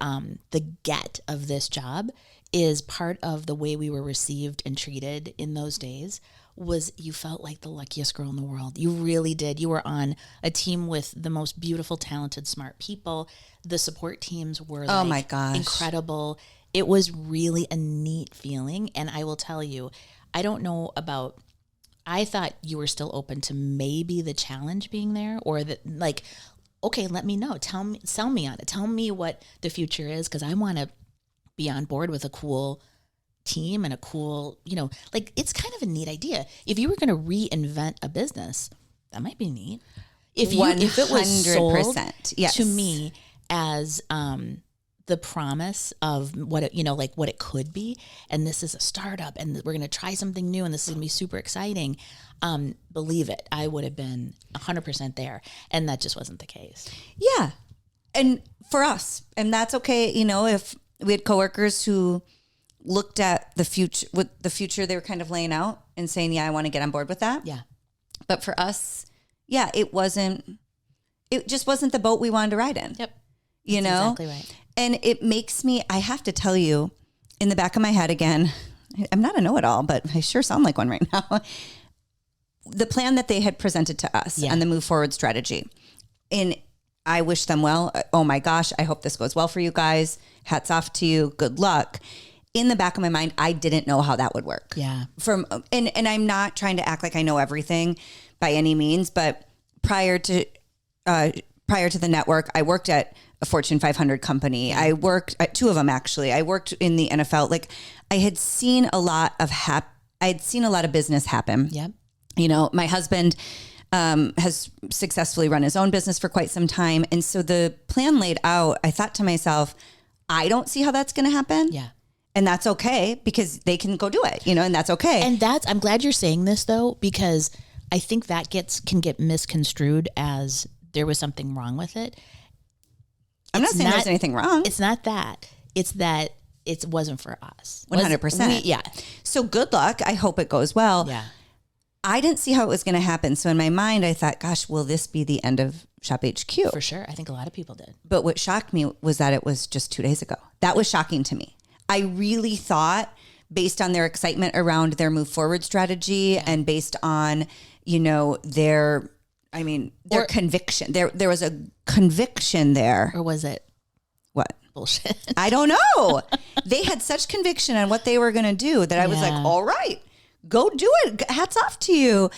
get of this job is part of the way we were received and treated in those days. Was you felt like the luckiest girl in the world. You really did. You were on a team with the most beautiful, talented, smart people. The support teams were my gosh, incredible. It was really a neat feeling. And I will tell you, I thought you were still open to maybe the challenge being there, or okay, let me know. Sell me on it. Tell me what the future is, because I want to be on board with a cool team and a cool, it's kind of a neat idea. If you were going to reinvent a business, that might be neat. If it was sold yes, to me as the promise of what it could be, and this is a startup, and we're going to try something new, and this is going to be super exciting. Believe it, I would have been 100% there, and that just wasn't the case. Yeah, and for us, and that's okay. If we had coworkers who looked at the future they were kind of laying out and saying, yeah, I want to get on board with that. Yeah. But for us, yeah, it just wasn't the boat we wanted to ride in. Yep. That's exactly right. And it makes me, I have to tell you, in the back of my head again, I'm not a know-it-all, but I sure sound like one right now. The plan that they had presented to us and the move forward strategy. And I wish them well. Oh my gosh, I hope this goes well for you guys. Hats off to you. Good luck. In the back of my mind, I didn't know how that would work. Yeah. And I'm not trying to act like I know everything by any means, but prior to the network, I worked at a Fortune 500 company. I worked at two of them actually. I worked in the NFL. I had seen a lot of business happen. Yep. My husband has successfully run his own business for quite some time. And so the plan laid out, I thought to myself, I don't see how that's going to happen. Yeah. And that's okay, because they can go do it, and that's okay. And I'm glad you're saying this though, because I think that can get misconstrued as there was something wrong with it. I'm not saying there's anything wrong. It's not that. It's that it wasn't for us. 100%. Yeah. So good luck. I hope it goes well. Yeah. I didn't see how it was going to happen. So in my mind, I thought, gosh, will this be the end of ShopHQ? For sure. I think a lot of people did. But what shocked me was that it was just 2 days ago. That was shocking to me. I really thought, based on their excitement around their move forward strategy and based on, their I mean, their conviction. There was a conviction there. Or was it what? Bullshit. I don't know. They had such conviction on what they were going to do that I was like, all right, go do it. Hats off to you.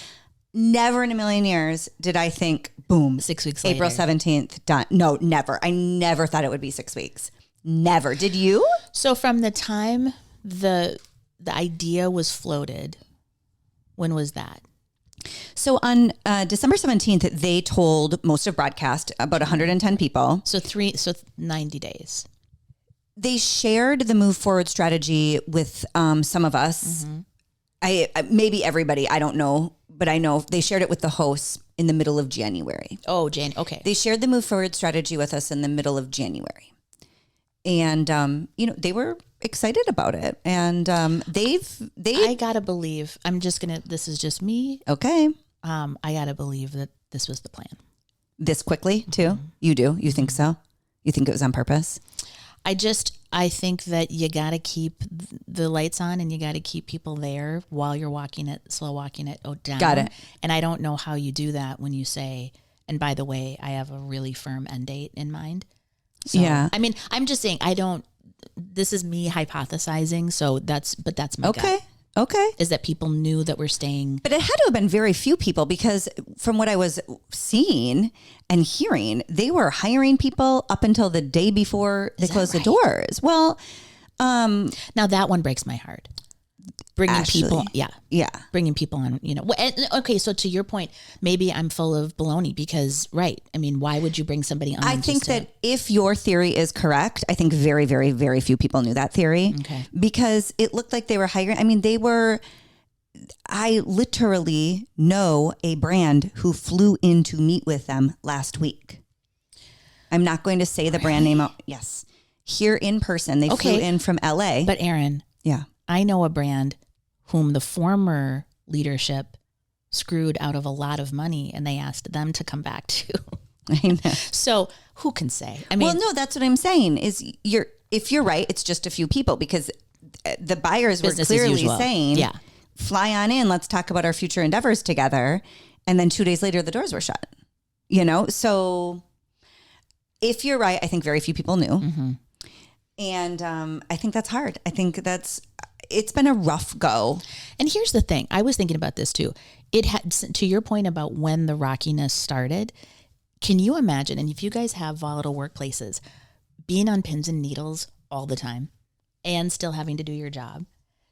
Never in a million years did I think, boom, 6 weeks later. April 17th, done. No, never. I never thought it would be 6 weeks. Never. Did you? So from the time the idea was floated, when was that? So on December 17th, they told most of broadcast, about 110 people. So 90 days. They shared the move forward strategy with some of us. I maybe everybody, I don't know, but I know they shared it with the hosts in the middle of January. Oh, okay. They shared the move forward strategy with us in the middle of January. And, they were excited about it. And I gotta believe, this is just me. Okay. I gotta believe that this was the plan. This quickly too? You do? You think so? You think it was on purpose? I think that you gotta keep the lights on and you gotta keep people there while you're slow walking it down. Got it. And I don't know how you do that when you say, and by the way, I have a really firm end date in mind. So, yeah. I mean, I'm just saying, this is me hypothesizing. So that's my gut. Okay. Is that people knew that we're staying. But it had to have been very few people because from what I was seeing and hearing, they were hiring people up until the day before they closed the doors. Well, now that one breaks my heart. Bringing people, bringing people on, okay. So to your point, maybe I'm full of baloney because, right. I mean, why would you bring somebody on? I think that if your theory is correct, I think very, very, very few people knew that theory. Okay. Because it looked like they were hiring. I mean, I literally know a brand who flew in to meet with them last week. I'm not going to say the brand name. Yes. Here in person, they flew in from LA. But Erin. Yeah. I know a brand whom the former leadership screwed out of a lot of money and they asked them to come back too. I know. So who can say? I mean, well, no, that's what I'm saying is if you're right, it's just a few people because the buyers were clearly saying, fly on in, let's talk about our future endeavors together. And then 2 days later, the doors were shut, So if you're right, I think very few people knew. Mm-hmm. And I think that's hard. I think it's been a rough go. And here's the thing. I was thinking about this too. It had, to your point about when the rockiness started, can you imagine, and if you guys have volatile workplaces, being on pins and needles all the time and still having to do your job.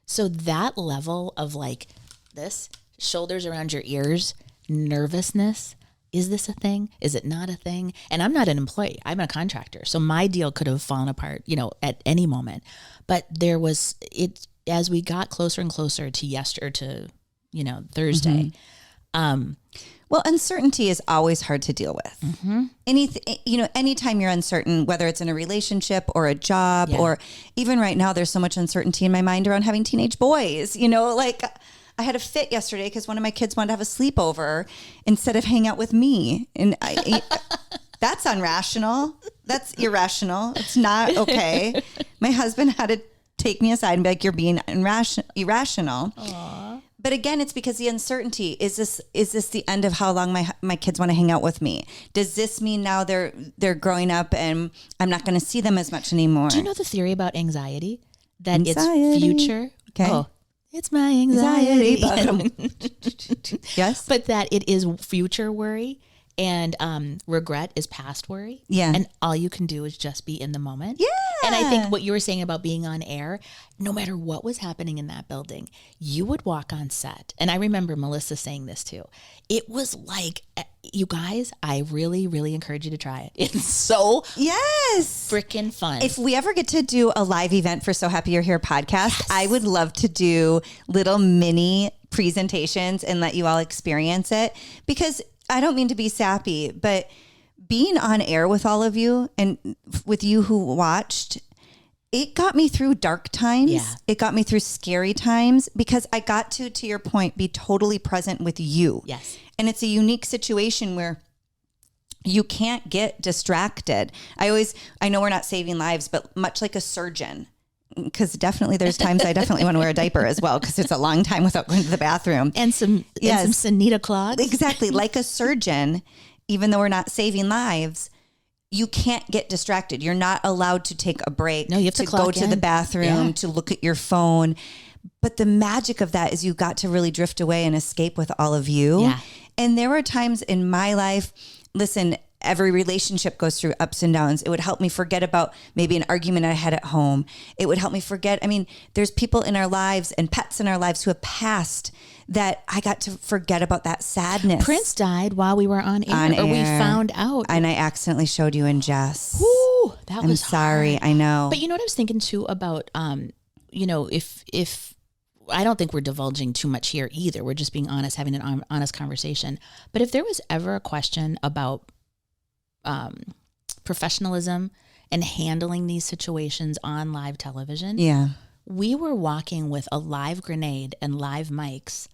So that level of like this, shoulders around your ears, nervousness, is this a thing? Is it not a thing? And I'm not an employee. I'm a contractor. So my deal could have fallen apart, at any moment. But there was as we got closer and closer to Thursday. Mm-hmm. Well, uncertainty is always hard to deal with. Mm-hmm. Anytime you're uncertain, whether it's in a relationship or a job or even right now, there's so much uncertainty in my mind around having teenage boys, I had a fit yesterday because one of my kids wanted to have a sleepover instead of hang out with me. And that's irrational. It's not okay. My husband had to take me aside and be like, you're being irrational. Aww. But again, it's because the uncertainty, is this the end of how long my kids want to hang out with me? Does this mean now they're growing up and I'm not going to see them as much anymore? Do you know the theory about anxiety? That it's future. Okay. Oh, it's my anxiety. Yes. But that it is future worry and regret is past worry. Yeah. And all you can do is just be in the moment. Yeah. And I think what you were saying about being on air, no matter what was happening in that building, you would walk on set. And I remember Melissa saying this too. It was like, you guys, I really, really encourage you to try it. It's so freaking fun. If we ever get to do a live event for So Happy You're Here podcast, I would love to do little mini presentations and let you all experience it, because I don't mean to be sappy, but being on air with all of you and with you who watched, it got me through dark times. Yeah. It got me through scary times because I got to your point, be totally present with you. Yes. And it's a unique situation where you can't get distracted. I know we're not saving lives, but much like a surgeon, because definitely there's times I definitely want to wear a diaper as well, because it's a long time without going to the bathroom. And some Sanita clogs. Exactly. Like a surgeon, even though we're not saving lives, you can't get distracted. You're not allowed to take a break. No, you have to go to the bathroom, to look at your phone. But the magic of that is you got to really drift away and escape with all of you. Yeah. And there were times in my life, listen, every relationship goes through ups and downs. It would help me forget about maybe an argument I had at home. It would help me forget. I mean, there's people in our lives and pets in our lives who have passed that I got to forget about that sadness. Prince died while we were on air. Or we found out. And I accidentally showed you and Jess. Woo, that I'm was sorry. hard. I know. But you know what I was thinking too about, if I don't think we're divulging too much here either. We're just being honest, having an honest conversation. But if there was ever a question about professionalism and handling these situations on live television, we were walking with a live grenade and live mics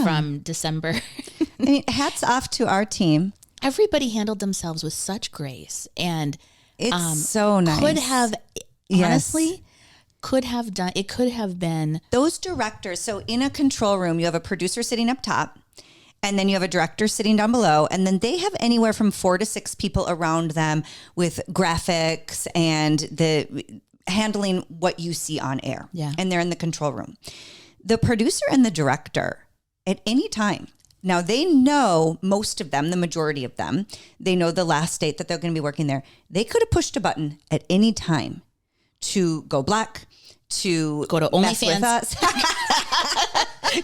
from December. I mean, hats off to our team. Everybody handled themselves with such grace, and it's so nice. Honestly, could have done. It could have been those directors. So in a control room, you have a producer sitting up top, and then you have a director sitting down below, and then they have anywhere from 4 to 6 people around them with graphics and the handling what you see on air. Yeah. And they're in the control room. The producer and the director at any time, now they know, most of them, the majority of them, they know the last date that they're going to be working there. They could have pushed a button at any time to go black, to go to OnlyFans,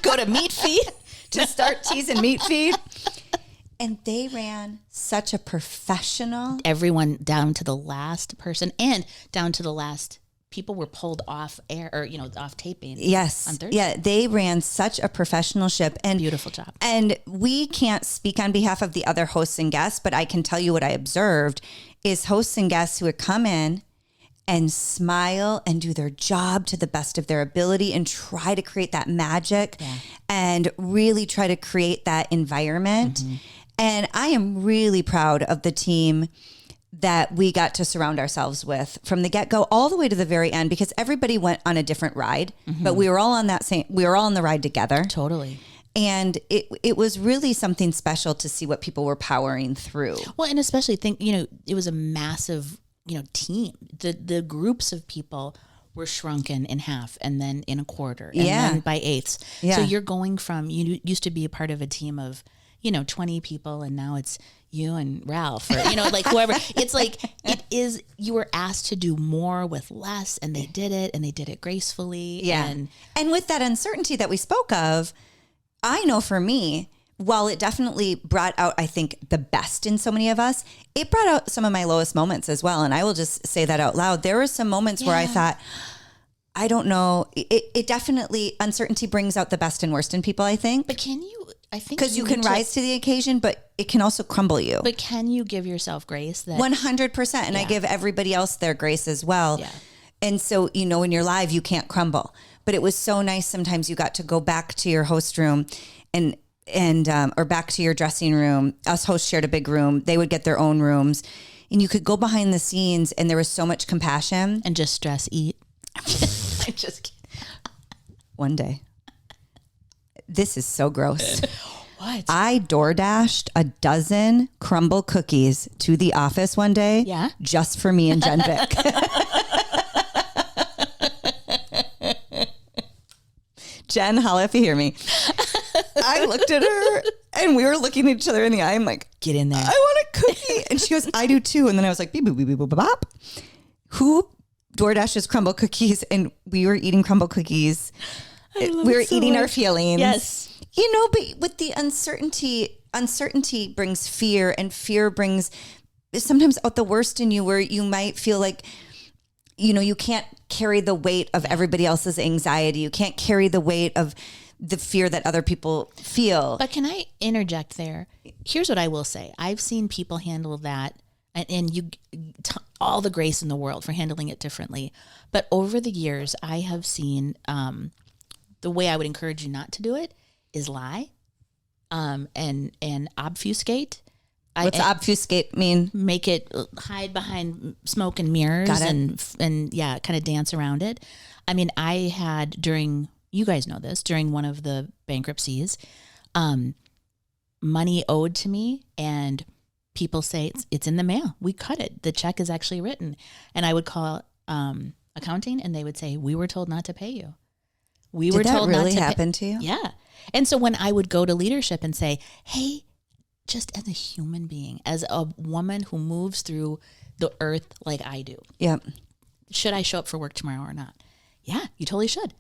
go to Meat Feed, to start teasing Meat Feed. And they ran such a professional. Everyone down to the last person and down to the last people were pulled off air or, off taping. Yes. On Thursday. Yeah. They ran such a professional ship and beautiful job. And we can't speak on behalf of the other hosts and guests, but I can tell you what I observed is hosts and guests who would come in and smile and do their job to the best of their ability and try to create that magic and really try to create that environment. Mm-hmm. And I am really proud of the team that we got to surround ourselves with from the get-go all the way to the very end, because everybody went on a different ride, but we were all on we were all on the ride together. Totally. And it was really something special to see what people were powering through. Well, and especially it was a massive, team. The groups of people were shrunken in half and then in a quarter and then by eighths. Yeah. So you're going from, you used to be a part of a team of, 20 people and now it's you and Ralph or, like whoever. It's like, you were asked to do more with less and they did it gracefully. Yeah. And with that uncertainty that we spoke of, I know for me, while it definitely brought out, I think, the best in so many of us, it brought out some of my lowest moments as well. And I will just say that out loud. There were some moments where I thought, I don't know. It definitely, uncertainty brings out the best and worst in people, I think. But because you can rise to the occasion, but it can also crumble you. But can you give yourself grace? 100%. And I give everybody else their grace as well. Yeah. And so, when you're live, you can't crumble. But it was so nice. Sometimes you got to go back to your host room or back to your dressing room. Us hosts shared a big room. They would get their own rooms and you could go behind the scenes and there was so much compassion. And just stress eat. I'm just kidding. One day. This is so gross. What? I DoorDashed a dozen crumble cookies to the office one day. Yeah. Just for me and Jen Vick. Jen, holla if you hear me. I looked at her and we were looking at each other in the eye. I'm like, get in there. I want a cookie. And she goes, I do too. And then I was like, beep, boop, beep, boop, boop, bop. Who DoorDashes crumble cookies? And we were eating crumble cookies. We were eating our feelings. Yes. But with the uncertainty brings fear, and fear brings sometimes out the worst in you, where you might feel like, you can't carry the weight of everybody else's anxiety. You can't carry the weight of the fear that other people feel. But can I interject there? Here's what I will say. I've seen people handle that and all the grace in the world for handling it differently. But over the years, I have seen, the way I would encourage you not to do it is lie, and obfuscate, What's obfuscate mean? Make it hide behind smoke and mirrors and yeah, kind of dance around it. I mean, I had you guys know this, during one of the bankruptcies, money owed to me, and people say it's in the mail. We cut it. The check is actually written. And I would call accounting, and they would say, we were told not to pay you. We were told really not to happen to you? Yeah. And so when I would go to leadership and say, hey, just as a human being, as a woman who moves through the earth like I do, should I show up for work tomorrow or not? Yeah, you totally should.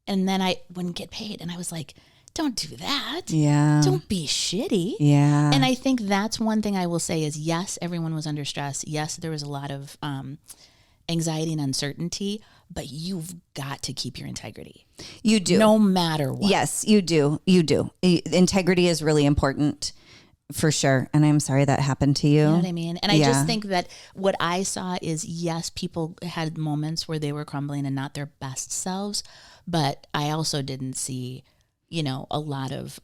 And then I wouldn't get paid. And I was like, don't do that. Yeah. Don't be shitty. Yeah. And I think that's one thing I will say is, yes, everyone was under stress. Yes, there was a lot of anxiety and uncertainty, but you've got to keep your integrity. You do. No matter what. Yes, you do. You do. Integrity is really important for sure. And I'm sorry that happened to you. You know what I mean? And I just think that what I saw is, yes, people had moments where they were crumbling and not their best selves, but I also didn't see, a lot of,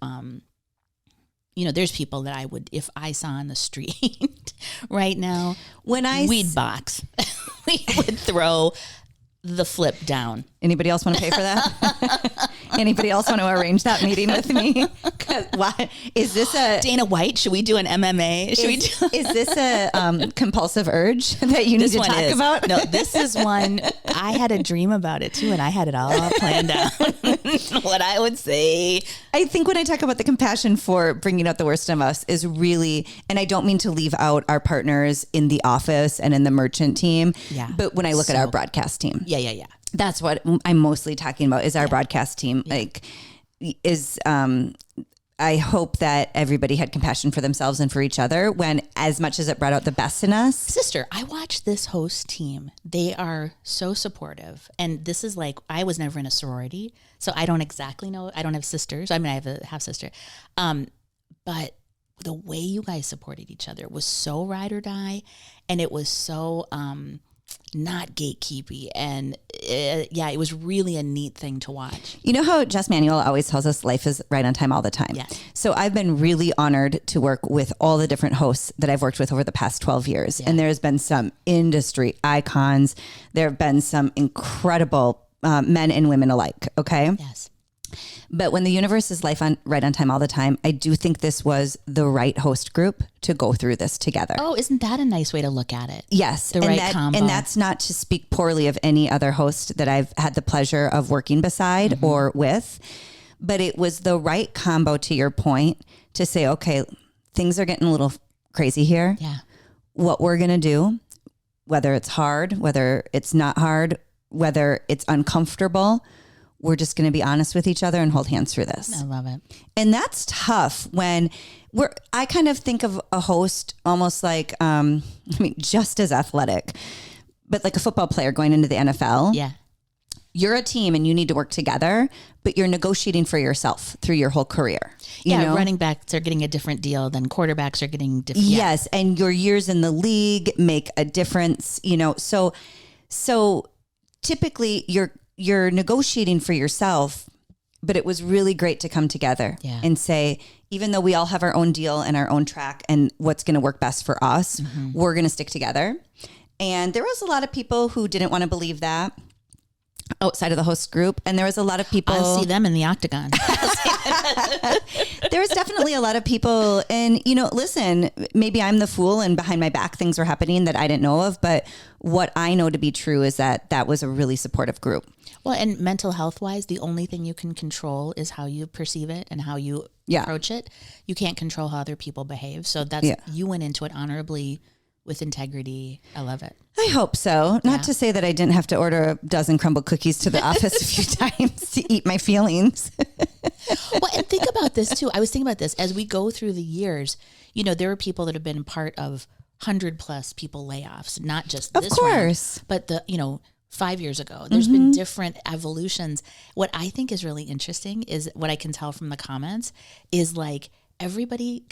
there's people that I would, if I saw on the street right now, we'd box, we would throw the flip down. Anybody else want to pay for that? Anybody else want to arrange that meeting with me? Why is this a Dana White? Should we do an MMA? Is this a compulsive urge that you need to talk about? No, this is one. I had a dream about it too, and I had it all planned out. What I would say. I think when I talk about the compassion for bringing out the worst of us is really, and I don't mean to leave out our partners in the office and in the merchant team, but when I look at our broadcast team. Yeah. That's what I'm mostly talking about is our broadcast team. I hope that everybody had compassion for themselves and for each other when, as much as it brought out the best in us. Sister, I watched this host team. They are so supportive. And this is like, I was never in a sorority, so I don't exactly know. I don't have sisters. I mean, I have a half sister. But the way you guys supported each other was so ride or die. And it was so, not gatekeepy, and it was really a neat thing to watch. You know how Jess Manuel always tells us life is right on time all the time. Yes. So I've been really honored to work with all the different hosts that I've worked with over the past 12 years. And there's been some industry icons. There have been some incredible men and women alike. Okay. Yes. But when the universe is right on time all the time, I do think this was the right host group to go through this together. Oh, isn't that a nice way to look at it? Yes. Combo. And that's not to speak poorly of any other host that I've had the pleasure of working beside or with, but it was the right combo, to your point, to say, okay, things are getting a little crazy here. Yeah. What we're going to do, whether it's hard, whether it's not hard, whether it's uncomfortable, we're just going to be honest with each other and hold hands through this. I love it. And that's tough when I kind of think of a host almost like, just as athletic, but like a football player going into the NFL. Yeah. You're a team and you need to work together, but you're negotiating for yourself through your whole career. You know? Running backs are getting a different deal than quarterbacks are getting different. Yes. And your years in the league make a difference, so typically you're negotiating for yourself, but it was really great to come together and say, even though we all have our own deal and our own track and what's going to work best for us, we're going to stick together. And there was a lot of people who didn't want to believe that outside of the host group. And there was a lot of people. I'll see them in the octagon. There was definitely a lot of people. And, listen, maybe I'm the fool and behind my back things were happening that I didn't know of. But what I know to be true is that was a really supportive group. Well, and mental health wise, the only thing you can control is how you perceive it and how you approach it. You can't control how other people behave. So you went into it honorably with integrity. I love it. I hope so. Not to say that I didn't have to order a dozen crumble cookies to the office a few times to eat my feelings. Well, and think about this too. I was thinking about this as we go through the years. There are people that have been part of 100+ people layoffs, not just this round, but 5 years ago. There's been different evolutions. What I think is really interesting is what I can tell from the comments is like everybody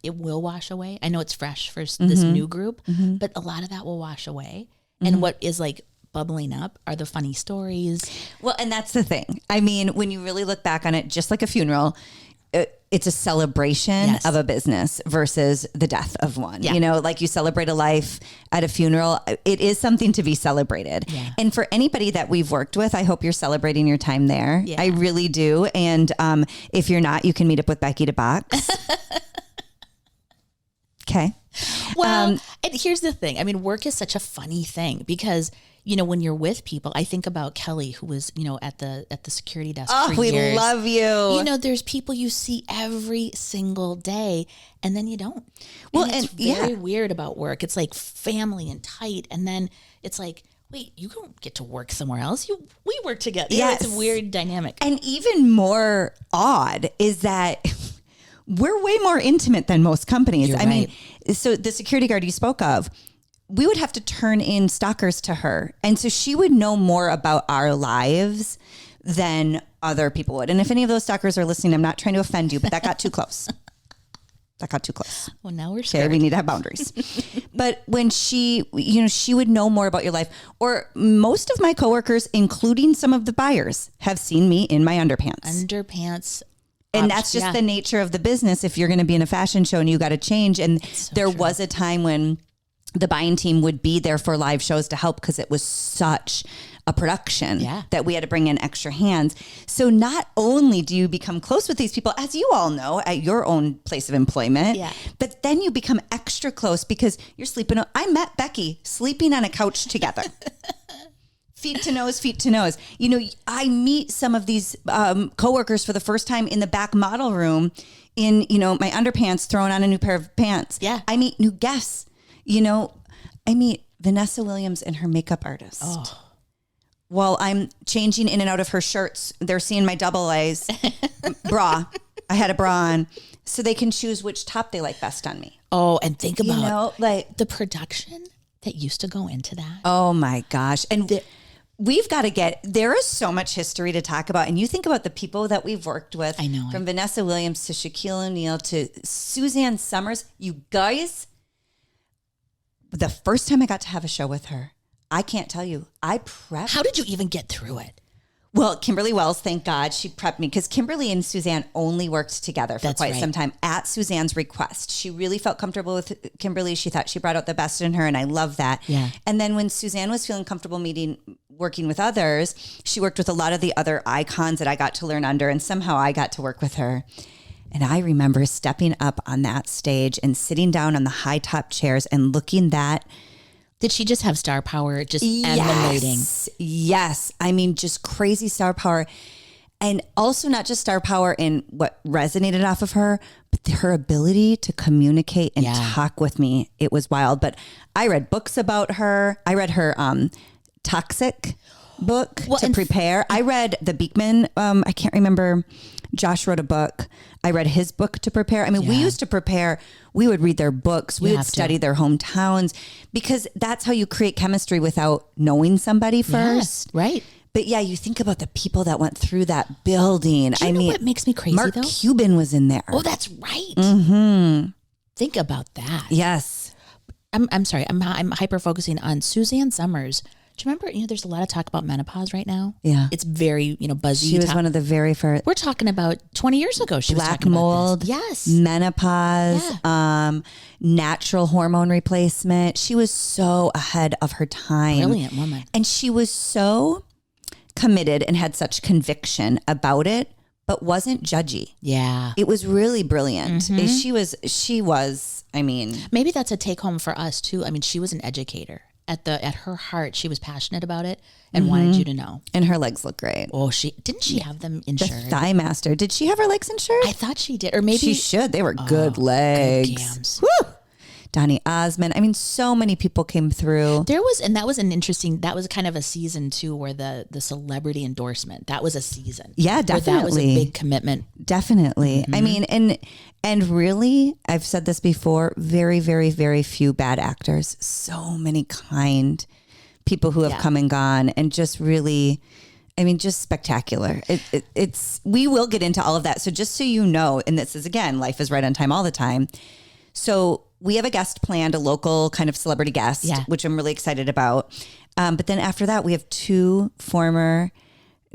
it will wash away. I know it's fresh for this new group, but a lot of that will wash away. And what is like bubbling up are the funny stories. Well, and that's the thing. I mean, when you really look back on it, just like a funeral, it's a celebration Yes. of a business versus the death of one. Yeah. You know, like you celebrate a life at a funeral. It is something to be celebrated. Yeah. And for anybody that we've worked with, I hope you're celebrating your time there. Yeah. I really do. And if you're not, you can meet up with Becky to box. Okay. Well, and here's the thing. I mean, work is such a funny thing because, you know, when you're with people, I think about Kelly, who was, you know, at the security desk for we years. love you. You know, there's people you see every single day and then you don't. Well, and it's and very weird about work. It's like family and tight. And then it's like, wait, you don't get to work somewhere else. We work together. You know, Yes. it's a weird dynamic. And even more odd is that we're way more intimate than most companies. You're I mean, right. so the security guard you spoke of, we would have to turn in stalkers to her. And so she would know more about our lives than other people would. And if any of those stalkers are listening, I'm not trying to offend you, but that got too close. That got too close. Well, now we're Okay, scared. we need to have boundaries. But when she, you know, she would know more about your life. Or most of my coworkers, including some of the buyers, have seen me in my underpants. Underpants. And that's just the nature of the business. If you're going to be in a fashion show and you got to change. And there was a time when the buying team would be there for live shows to help because it was such a production that we had to bring in extra hands. So not only do you become close with these people, as you all know, at your own place of employment, but then you become extra close because you're sleeping. I met Becky sleeping on a couch together. Feet to nose. You know, I meet some of these coworkers for the first time in the back model room in, you know, my underpants, throwing on a new pair of pants. Yeah. I meet new guests. You know, I meet Vanessa Williams and her makeup artist. While I'm changing in and out of her shirts, they're seeing my double A's bra. I had a bra on so they can choose which top they like best on me. Oh, and think about, you know, like the production that used to go into that. Oh my gosh. And we've got to there is so much history to talk about. And you think about the people that we've worked with. I know. From Vanessa Williams to Shaquille O'Neal to Suzanne Summers. You guys, the first time I got to have a show with her, I can't tell you. I prepped. How did you even get through it? Well, Kimberly Wells, thank God, she prepped me because Kimberly and Suzanne only worked together for quite some time at Suzanne's request. She really felt comfortable with Kimberly. She thought she brought out the best in her, and I love that. Yeah. And then when Suzanne was feeling comfortable working with others, she worked with a lot of the other icons that I got to learn under, and somehow I got to work with her. And I remember stepping up on that stage and sitting down on the high top chairs and looking that. Did she just have star power just emanating? Yes. I mean, just crazy star power. And also not just star power in what resonated off of her, but her ability to communicate and talk with me. It was wild. But I read books about her. I read her Toxic book to prepare. I read the Beekman. I can't remember. Josh wrote a book. I read his book to prepare. I mean, we used to prepare. We would read their books. We would study their hometowns because that's how you create chemistry without knowing somebody first. Yeah, right. But yeah, you think about the people that went through that building. Do you know what makes me crazy Mark though? Cuban was in there. Oh, that's right. Mm-hmm. Think about that. Yes. I'm sorry. I'm hyper focusing on Suzanne Summers. Do you remember, there's a lot of talk about menopause right now? Yeah. It's very, buzzy. She was one of the very first. We're talking about 20 years ago. She was Black talking mold. about this. Yes. Menopause. Natural hormone replacement. She was so ahead of her time. Brilliant woman. And she was so committed and had such conviction about it, but wasn't judgy. Yeah. It was really brilliant. Mm-hmm. She was, I mean. Maybe that's a take home for us too. I mean, she was an educator. At her heart, she was passionate about it and wanted you to know. And her legs look great. Oh, didn't she have them insured? The Thigh Master. Did she have her legs insured? I thought she did, or maybe she should. They were good legs. Good gams. Woo! Donny Osmond. I mean, so many people came through. That was kind of a season too, where the celebrity endorsement, that was a season. Yeah, definitely. That was a big commitment. Definitely. Mm-hmm. I mean, and really, I've said this before, very, very, very few bad actors. So many kind people who have come and gone and just really, I mean, just spectacular. We will get into all of that. So just so you know, and this is, again, Life is Right on Time all the time. So we have a guest planned, a local kind of celebrity guest, which I'm really excited about. But then after that, we have 2 former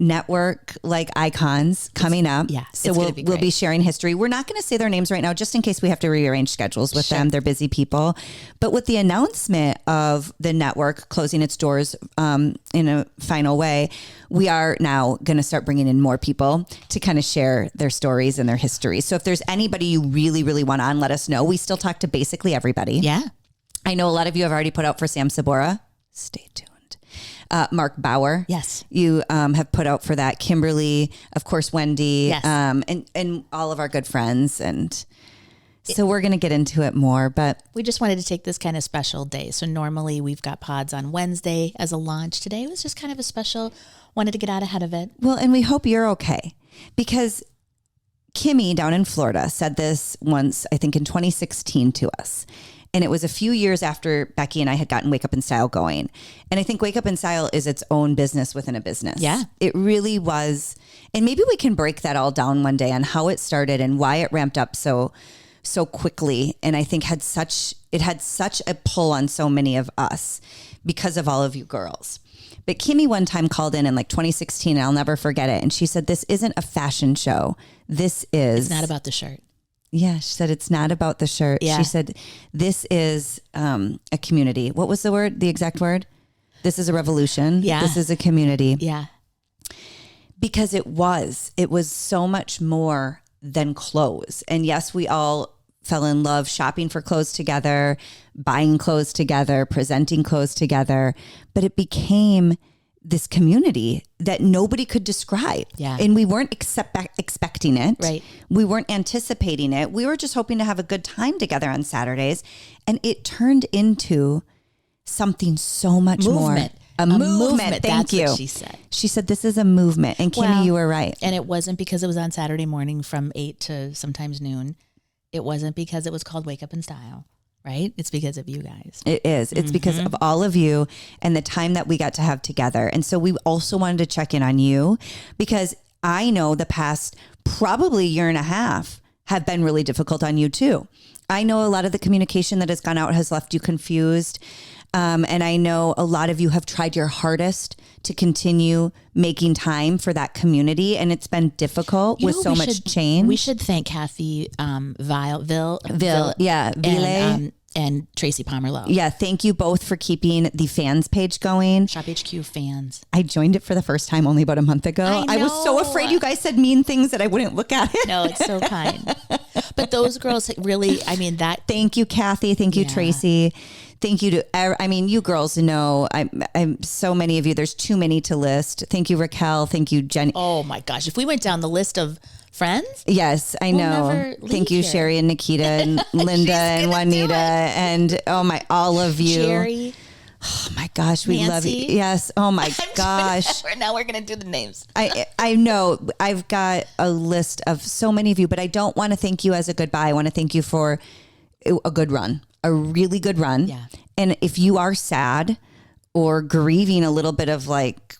network like icons coming up. Yeah, so it's we'll gonna be we'll be great. sharing history. We're not going to say their names right now, just in case we have to rearrange schedules with them. They're busy people. But with the announcement of the network closing its doors in a final way, we are now going to start bringing in more people to kind of share their stories and their history. So if there's anybody you really, really want on, let us know. We still talk to basically everybody. Yeah. I know a lot of you have already put out for Sam Sabora. Stay tuned. Mark Bauer. Yes. You have put out for that. Kimberly, of course, Wendy, Yes. and all of our good friends. And so we're going to get into it more, but We just wanted to take this kind of special day. So normally we've got pods on Wednesday as a launch. Today was just kind of a special, wanted to get out ahead of it. well, and we hope you're okay, because Kimmy down in Florida said this once, I think in 2016 to us. And it was a few years after Becky and I had gotten Wake Up in Style going. And I think Wake Up in Style is its own business within a business. Yeah. It really was. And maybe we can break that all down one day on how it started and why it ramped up so quickly. And I think it had such a pull on so many of us because of all of you girls. But Kimmy one time called in like 2016, and I'll never forget it. And she said, this isn't a fashion show. This is... It's not about the shirt. Yeah, she said it's not about the shirt. Yeah. She said this is a community. What was the word? The exact word? This is a revolution. Yeah. This is a community. Yeah. Because it was so much more than clothes. And yes, we all fell in love shopping for clothes together, buying clothes together, presenting clothes together. But it became this community that nobody could describe. Yeah. And we weren't expecting it. Right. We weren't anticipating it. We were just hoping to have a good time together on Saturdays. And it turned into something so much Movement. more. A movement. Thank That's you. what she said. She said, this is a movement. And Kimmy, Well, you were right. And it wasn't because it was on Saturday morning from 8 to sometimes noon. It wasn't because it was called Wake Up in Style, right? It's because of you guys. It is. It's because of all of you and the time that we got to have together. And so we also wanted to check in on you, because I know the past probably year and a half have been really difficult on you too. I know a lot of the communication that has gone out has left you confused. And I know a lot of you have tried your hardest to continue making time for that community. And it's been difficult with so much change. We should thank Kathy Ville, yeah, Ville. and Tracy Pomerlow. Yeah, thank you both for keeping the fans page going. ShopHQ fans. I joined it for the first time only about a month ago. I was so know. afraid you guys said mean things that I wouldn't look at it. No, it's so kind. But those girls really, I mean, that. Thank you, Kathy. Thank you, Yeah. Tracy. Thank you to, I mean, you girls know, I'm so many of you, there's too many to list. Thank you, Raquel. Thank you, Jenny. Oh my gosh. If we went down the list of friends. Yes, I know. never leave Thank you, here. Sherry and Nikita and Linda and Juanita and all of you. Jerry. Oh my gosh, we love you. Nancy. Yes. Oh my gosh. Now we're going to do the names. I know I've got a list of so many of you, but I don't want to thank you as a goodbye. I want to thank you for a good run, a really good run. Yeah. And if you are sad or grieving a little bit of like,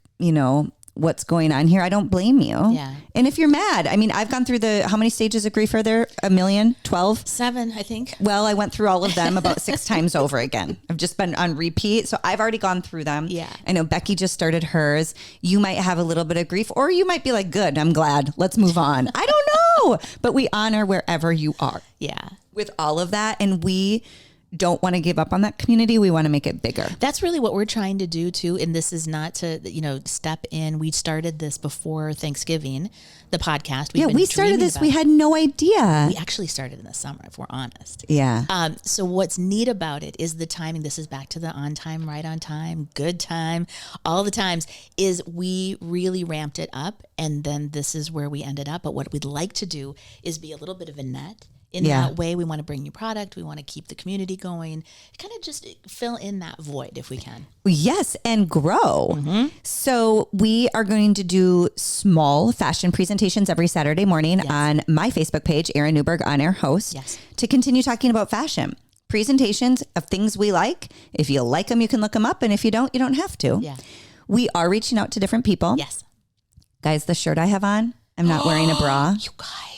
what's going on here, I don't blame you. Yeah. And if you're mad, I mean, I've gone through how many stages of grief are there? 1 million? 12? 7, I think. Well, I went through all of them about 6 times over again. I've just been on repeat. So I've already gone through them. Yeah. I know Becky just started hers. You might have a little bit of grief, or you might be like, good, I'm glad. Let's move on. I don't know. But we honor wherever you are Yeah. with all of that. And we don't want to give up on that community. We want to make it bigger. That's really what we're trying to do too. And this is not to, step in. We started this before Thanksgiving, the podcast. We've been We started dreaming this. about We it. had no idea. We actually started in the summer, if we're honest. Yeah. So what's neat about it is the timing. This is back to the on time, right on time, good time, all the times, is we really ramped it up. And then this is where we ended up. But what we'd like to do is be a little bit of a net. In that way, we want to bring you product. We want to keep the community going, kind of just fill in that void if we can. Yes, and grow. So we are going to do small fashion presentations every Saturday morning on my Facebook page, Erin Newberg, On Air Host, to continue talking about fashion. Presentations of things we like. If you like them, you can look them up. And if you don't have to. Yeah. We are reaching out to different people. Yes. Guys, the shirt I have on, I'm not wearing a bra. You guys.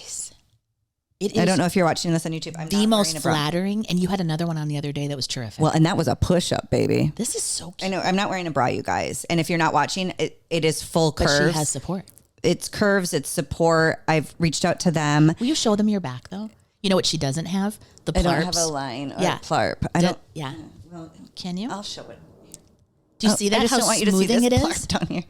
It is I don't know if you're watching this on YouTube. I'm the not most wearing a bra. flattering. And you had another one on the other day that was terrific. Well, and that was a push-up, baby. This is so cute. I know. I'm not wearing a bra, you guys. And if you're not watching, it is full curves. But she has support. It's curves. It's support. I've reached out to them. Will you show them your back, though? You know what she doesn't have? The plarps. I don't have a line or a plarp. I don't. Yeah. Well, can you? I'll show it. Do you see that? I just How don't want you to see smoothing this it plarp is? down here.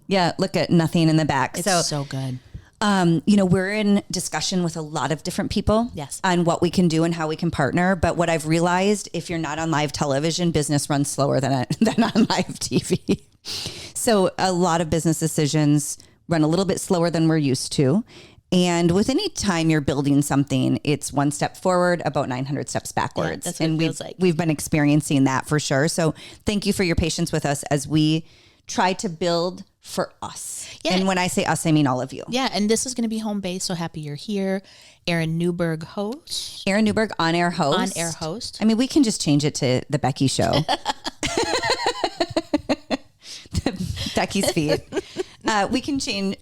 Yeah, look at nothing in the back. It's so good. We're in discussion with a lot of different people Yes. on what we can do and how we can partner. But what I've realized, if you're not on live television, business runs slower than on live TV. So a lot of business decisions run a little bit slower than we're used to. And with any time you're building something, it's one step forward, about 900 steps backwards. Yeah, that's what and it feels like. We've been experiencing that for sure. So thank you for your patience with us as we try to build for us. Yeah. And when I say us, I mean all of you. Yeah, and this is going to be home base, so happy you're here. Erin Newberg host. Erin Newberg, on-air host. On-air host. I mean, we can just change it to the Becky Show. Becky's feed. We can change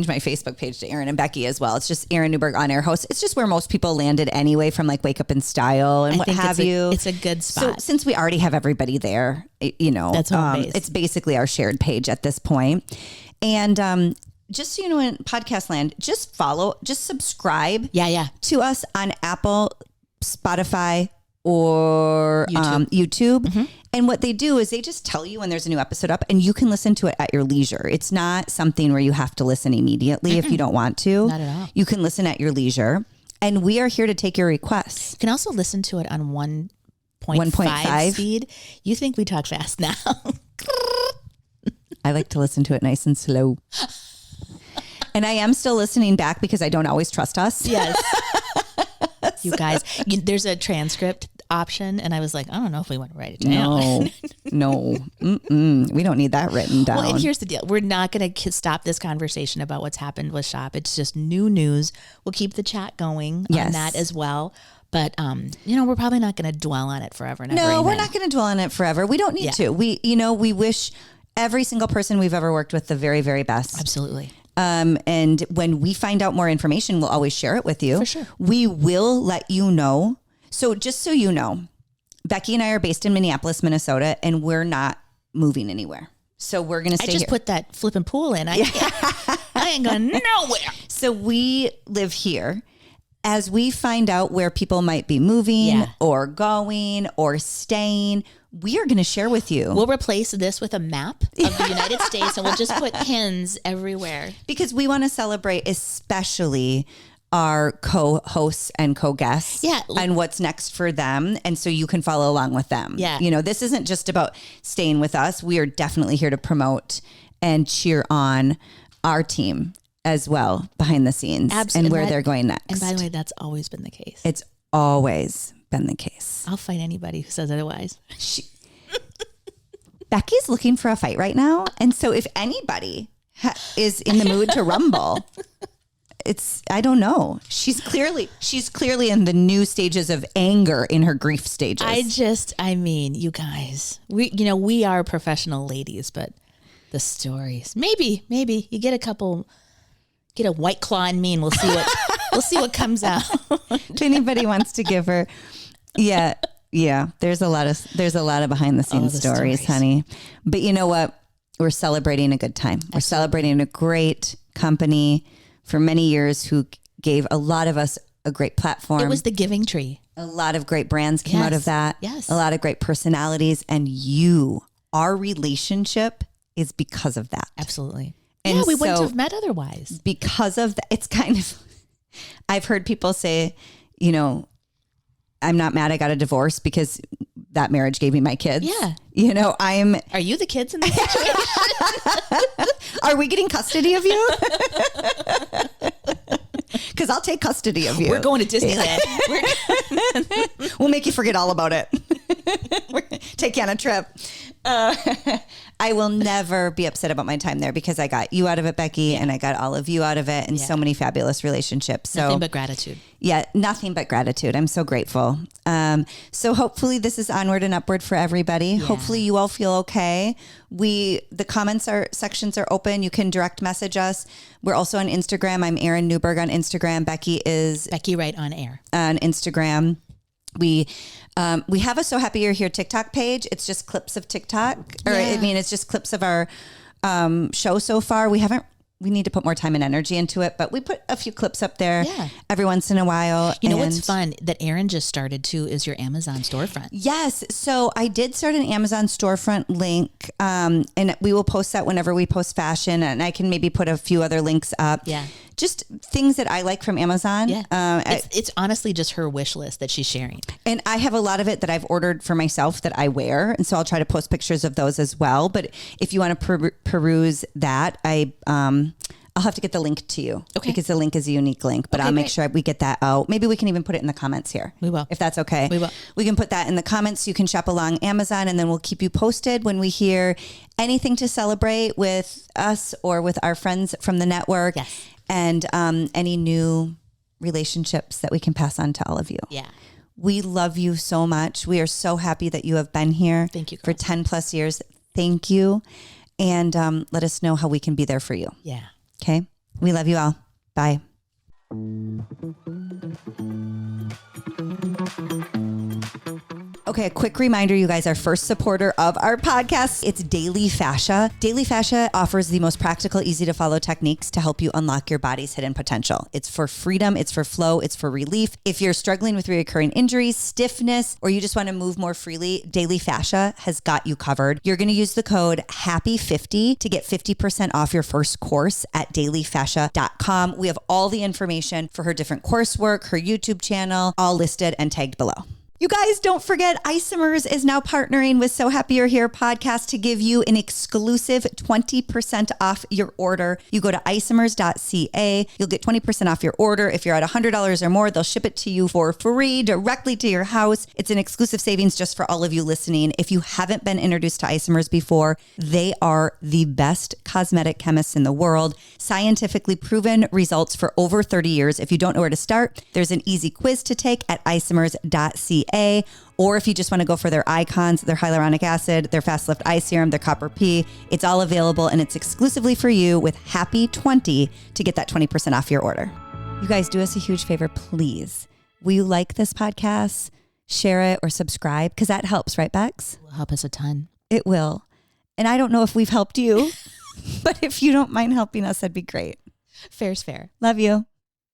my Facebook page to Erin and Becky as well. It's just Erin Newberg, on-air host. It's just where most people landed anyway from like Wake Up in Style and what have you. It's a good spot. So since we already have everybody there, That's home base. it's basically our shared page at this point. And just so you know, in podcast land, just subscribe Yeah. to us on Apple, Spotify, or YouTube. Mm-hmm. And what they do is they just tell you when there's a new episode up and you can listen to it at your leisure. It's not something where you have to listen immediately if you don't want to. Not at all. You can listen at your leisure. And we are here to take your requests. You can also listen to it on 1.5 speed. You think we talk fast now. I like to listen to it nice and slow. And I am still listening back because I don't always trust us. Yes. You guys, there's a transcript option, and I was like, I don't know if we want to write it down. No. We don't need that written down. Well, and here's the deal. We're not going to stop this conversation about what's happened with Shop. It's just new news. We'll keep the chat going on that as well. But, we're probably not going to dwell on it forever and ever. No, we're not going to dwell on it forever. We don't need to. We wish every single person we've ever worked with the very, very best. Absolutely. And when we find out more information, we'll always share it with you. For sure. We will let you know. So just so you know, Becky and I are based in Minneapolis, Minnesota, and we're not moving anywhere. So we're going to stay here. I just put that flipping pool in. I ain't going nowhere. So we live here. As we find out where people might be moving or going or staying, we are going to share with you. We'll replace this with a map of the United States, and we'll just put pins everywhere. Because we want to celebrate especially our co-hosts and co-guests and what's next for them. And so you can follow along with them. Yeah. This isn't just about staying with us. We are definitely here to promote and cheer on our team as well behind the scenes and where they're going next. And by the way, that's always been the case. It's always been the case. I'll fight anybody who says otherwise. Becky's looking for a fight right now. And so if anybody is in the mood to rumble, I don't know. She's clearly in the new stages of anger in her grief stages. You guys, we are professional ladies, but the stories, maybe you get a White Claw in me and we'll see what comes out. If anybody wants to give her, there's a lot of behind the scenes stories, honey. But you know what? We're celebrating a good time. We're celebrating a great company for many years who gave a lot of us a great platform. It was the giving tree. A lot of great brands came out of that. Yes. A lot of great personalities, and our relationship is because of that. Absolutely. And we wouldn't have met otherwise. Because of that, it's kind of, I've heard people say, I'm not mad I got a divorce because that marriage gave me my kids. Yeah. Are you the kids in this situation? Are we getting custody of you? Because I'll take custody of you. We're going to Disneyland. We'll make you forget all about it. Take you on a trip. I will never be upset about my time there because I got you out of it, Becky, and I got all of you out of it, and so many fabulous relationships. So nothing but gratitude. Yeah, nothing but gratitude. I'm so grateful. So hopefully this is onward and upward for everybody. Yeah. Hopefully you all feel okay. The comments sections are open. You can direct message us. We're also on Instagram. I'm Erin Newberg on Instagram. Becky is Becky Wright on air on Instagram. We have a So Happy You're Here TikTok page. It's just clips of TikTok, it's just clips of our show so far. We need to put more time and energy into it, but we put a few clips up there every once in a while. You know what's fun that Erin just started too is your Amazon storefront. Yes. So I did start an Amazon storefront link, and we will post that whenever we post fashion, and I can maybe put a few other links up. Yeah. Just things that I like from Amazon. Yeah. It's honestly just her wish list that she's sharing. And I have a lot of it that I've ordered for myself that I wear. And so I'll try to post pictures of those as well. But if you want to peruse that, I'll have to get the link to you. Okay. Because the link is a unique link, but I'll make sure we get that out. Maybe we can even put it in the comments here. We will. If that's okay. We will. We can put that in the comments. You can shop along Amazon, and then we'll keep you posted when we hear anything to celebrate with us or with our friends from the network. Yes. And any new relationships that we can pass on to all of you. Yeah. We love you so much. We are so happy that you have been here. Thank you, girls. For 10 plus years. Thank you. And let us know how we can be there for you. Yeah. Okay. We love you all. Bye. Okay, a quick reminder, you guys, our first supporter of our podcast, it's Daily Fascia. Daily Fascia offers the most practical, easy to follow techniques to help you unlock your body's hidden potential. It's for freedom, it's for flow, it's for relief. If you're struggling with recurring injuries, stiffness, or you just want to move more freely, Daily Fascia has got you covered. You're going to use the code HAPPY50 to get 50% off your first course at dailyfascia.com. We have all the information for her different coursework, her YouTube channel, all listed and tagged below. You guys, don't forget, Isomers is now partnering with So Happy You're Here podcast to give you an exclusive 20% off your order. You go to isomers.ca. You'll get 20% off your order. If you're at $100 or more, they'll ship it to you for free directly to your house. It's an exclusive savings just for all of you listening. If you haven't been introduced to Isomers before, they are the best cosmetic chemists in the world. Scientifically proven results for over 30 years. If you don't know where to start, there's an easy quiz to take at isomers.ca. Or if you just want to go for their icons, their hyaluronic acid, their fast lift eye serum, their copper P, it's all available and it's exclusively for you with Happy20 to get that 20% off your order. You guys, do us a huge favor, please. Will you like this podcast, share it, or subscribe? Because that helps, right, Bex? It will help us a ton. It will. And I don't know if we've helped you, but if you don't mind helping us, that'd be great. Fair's fair. Love you.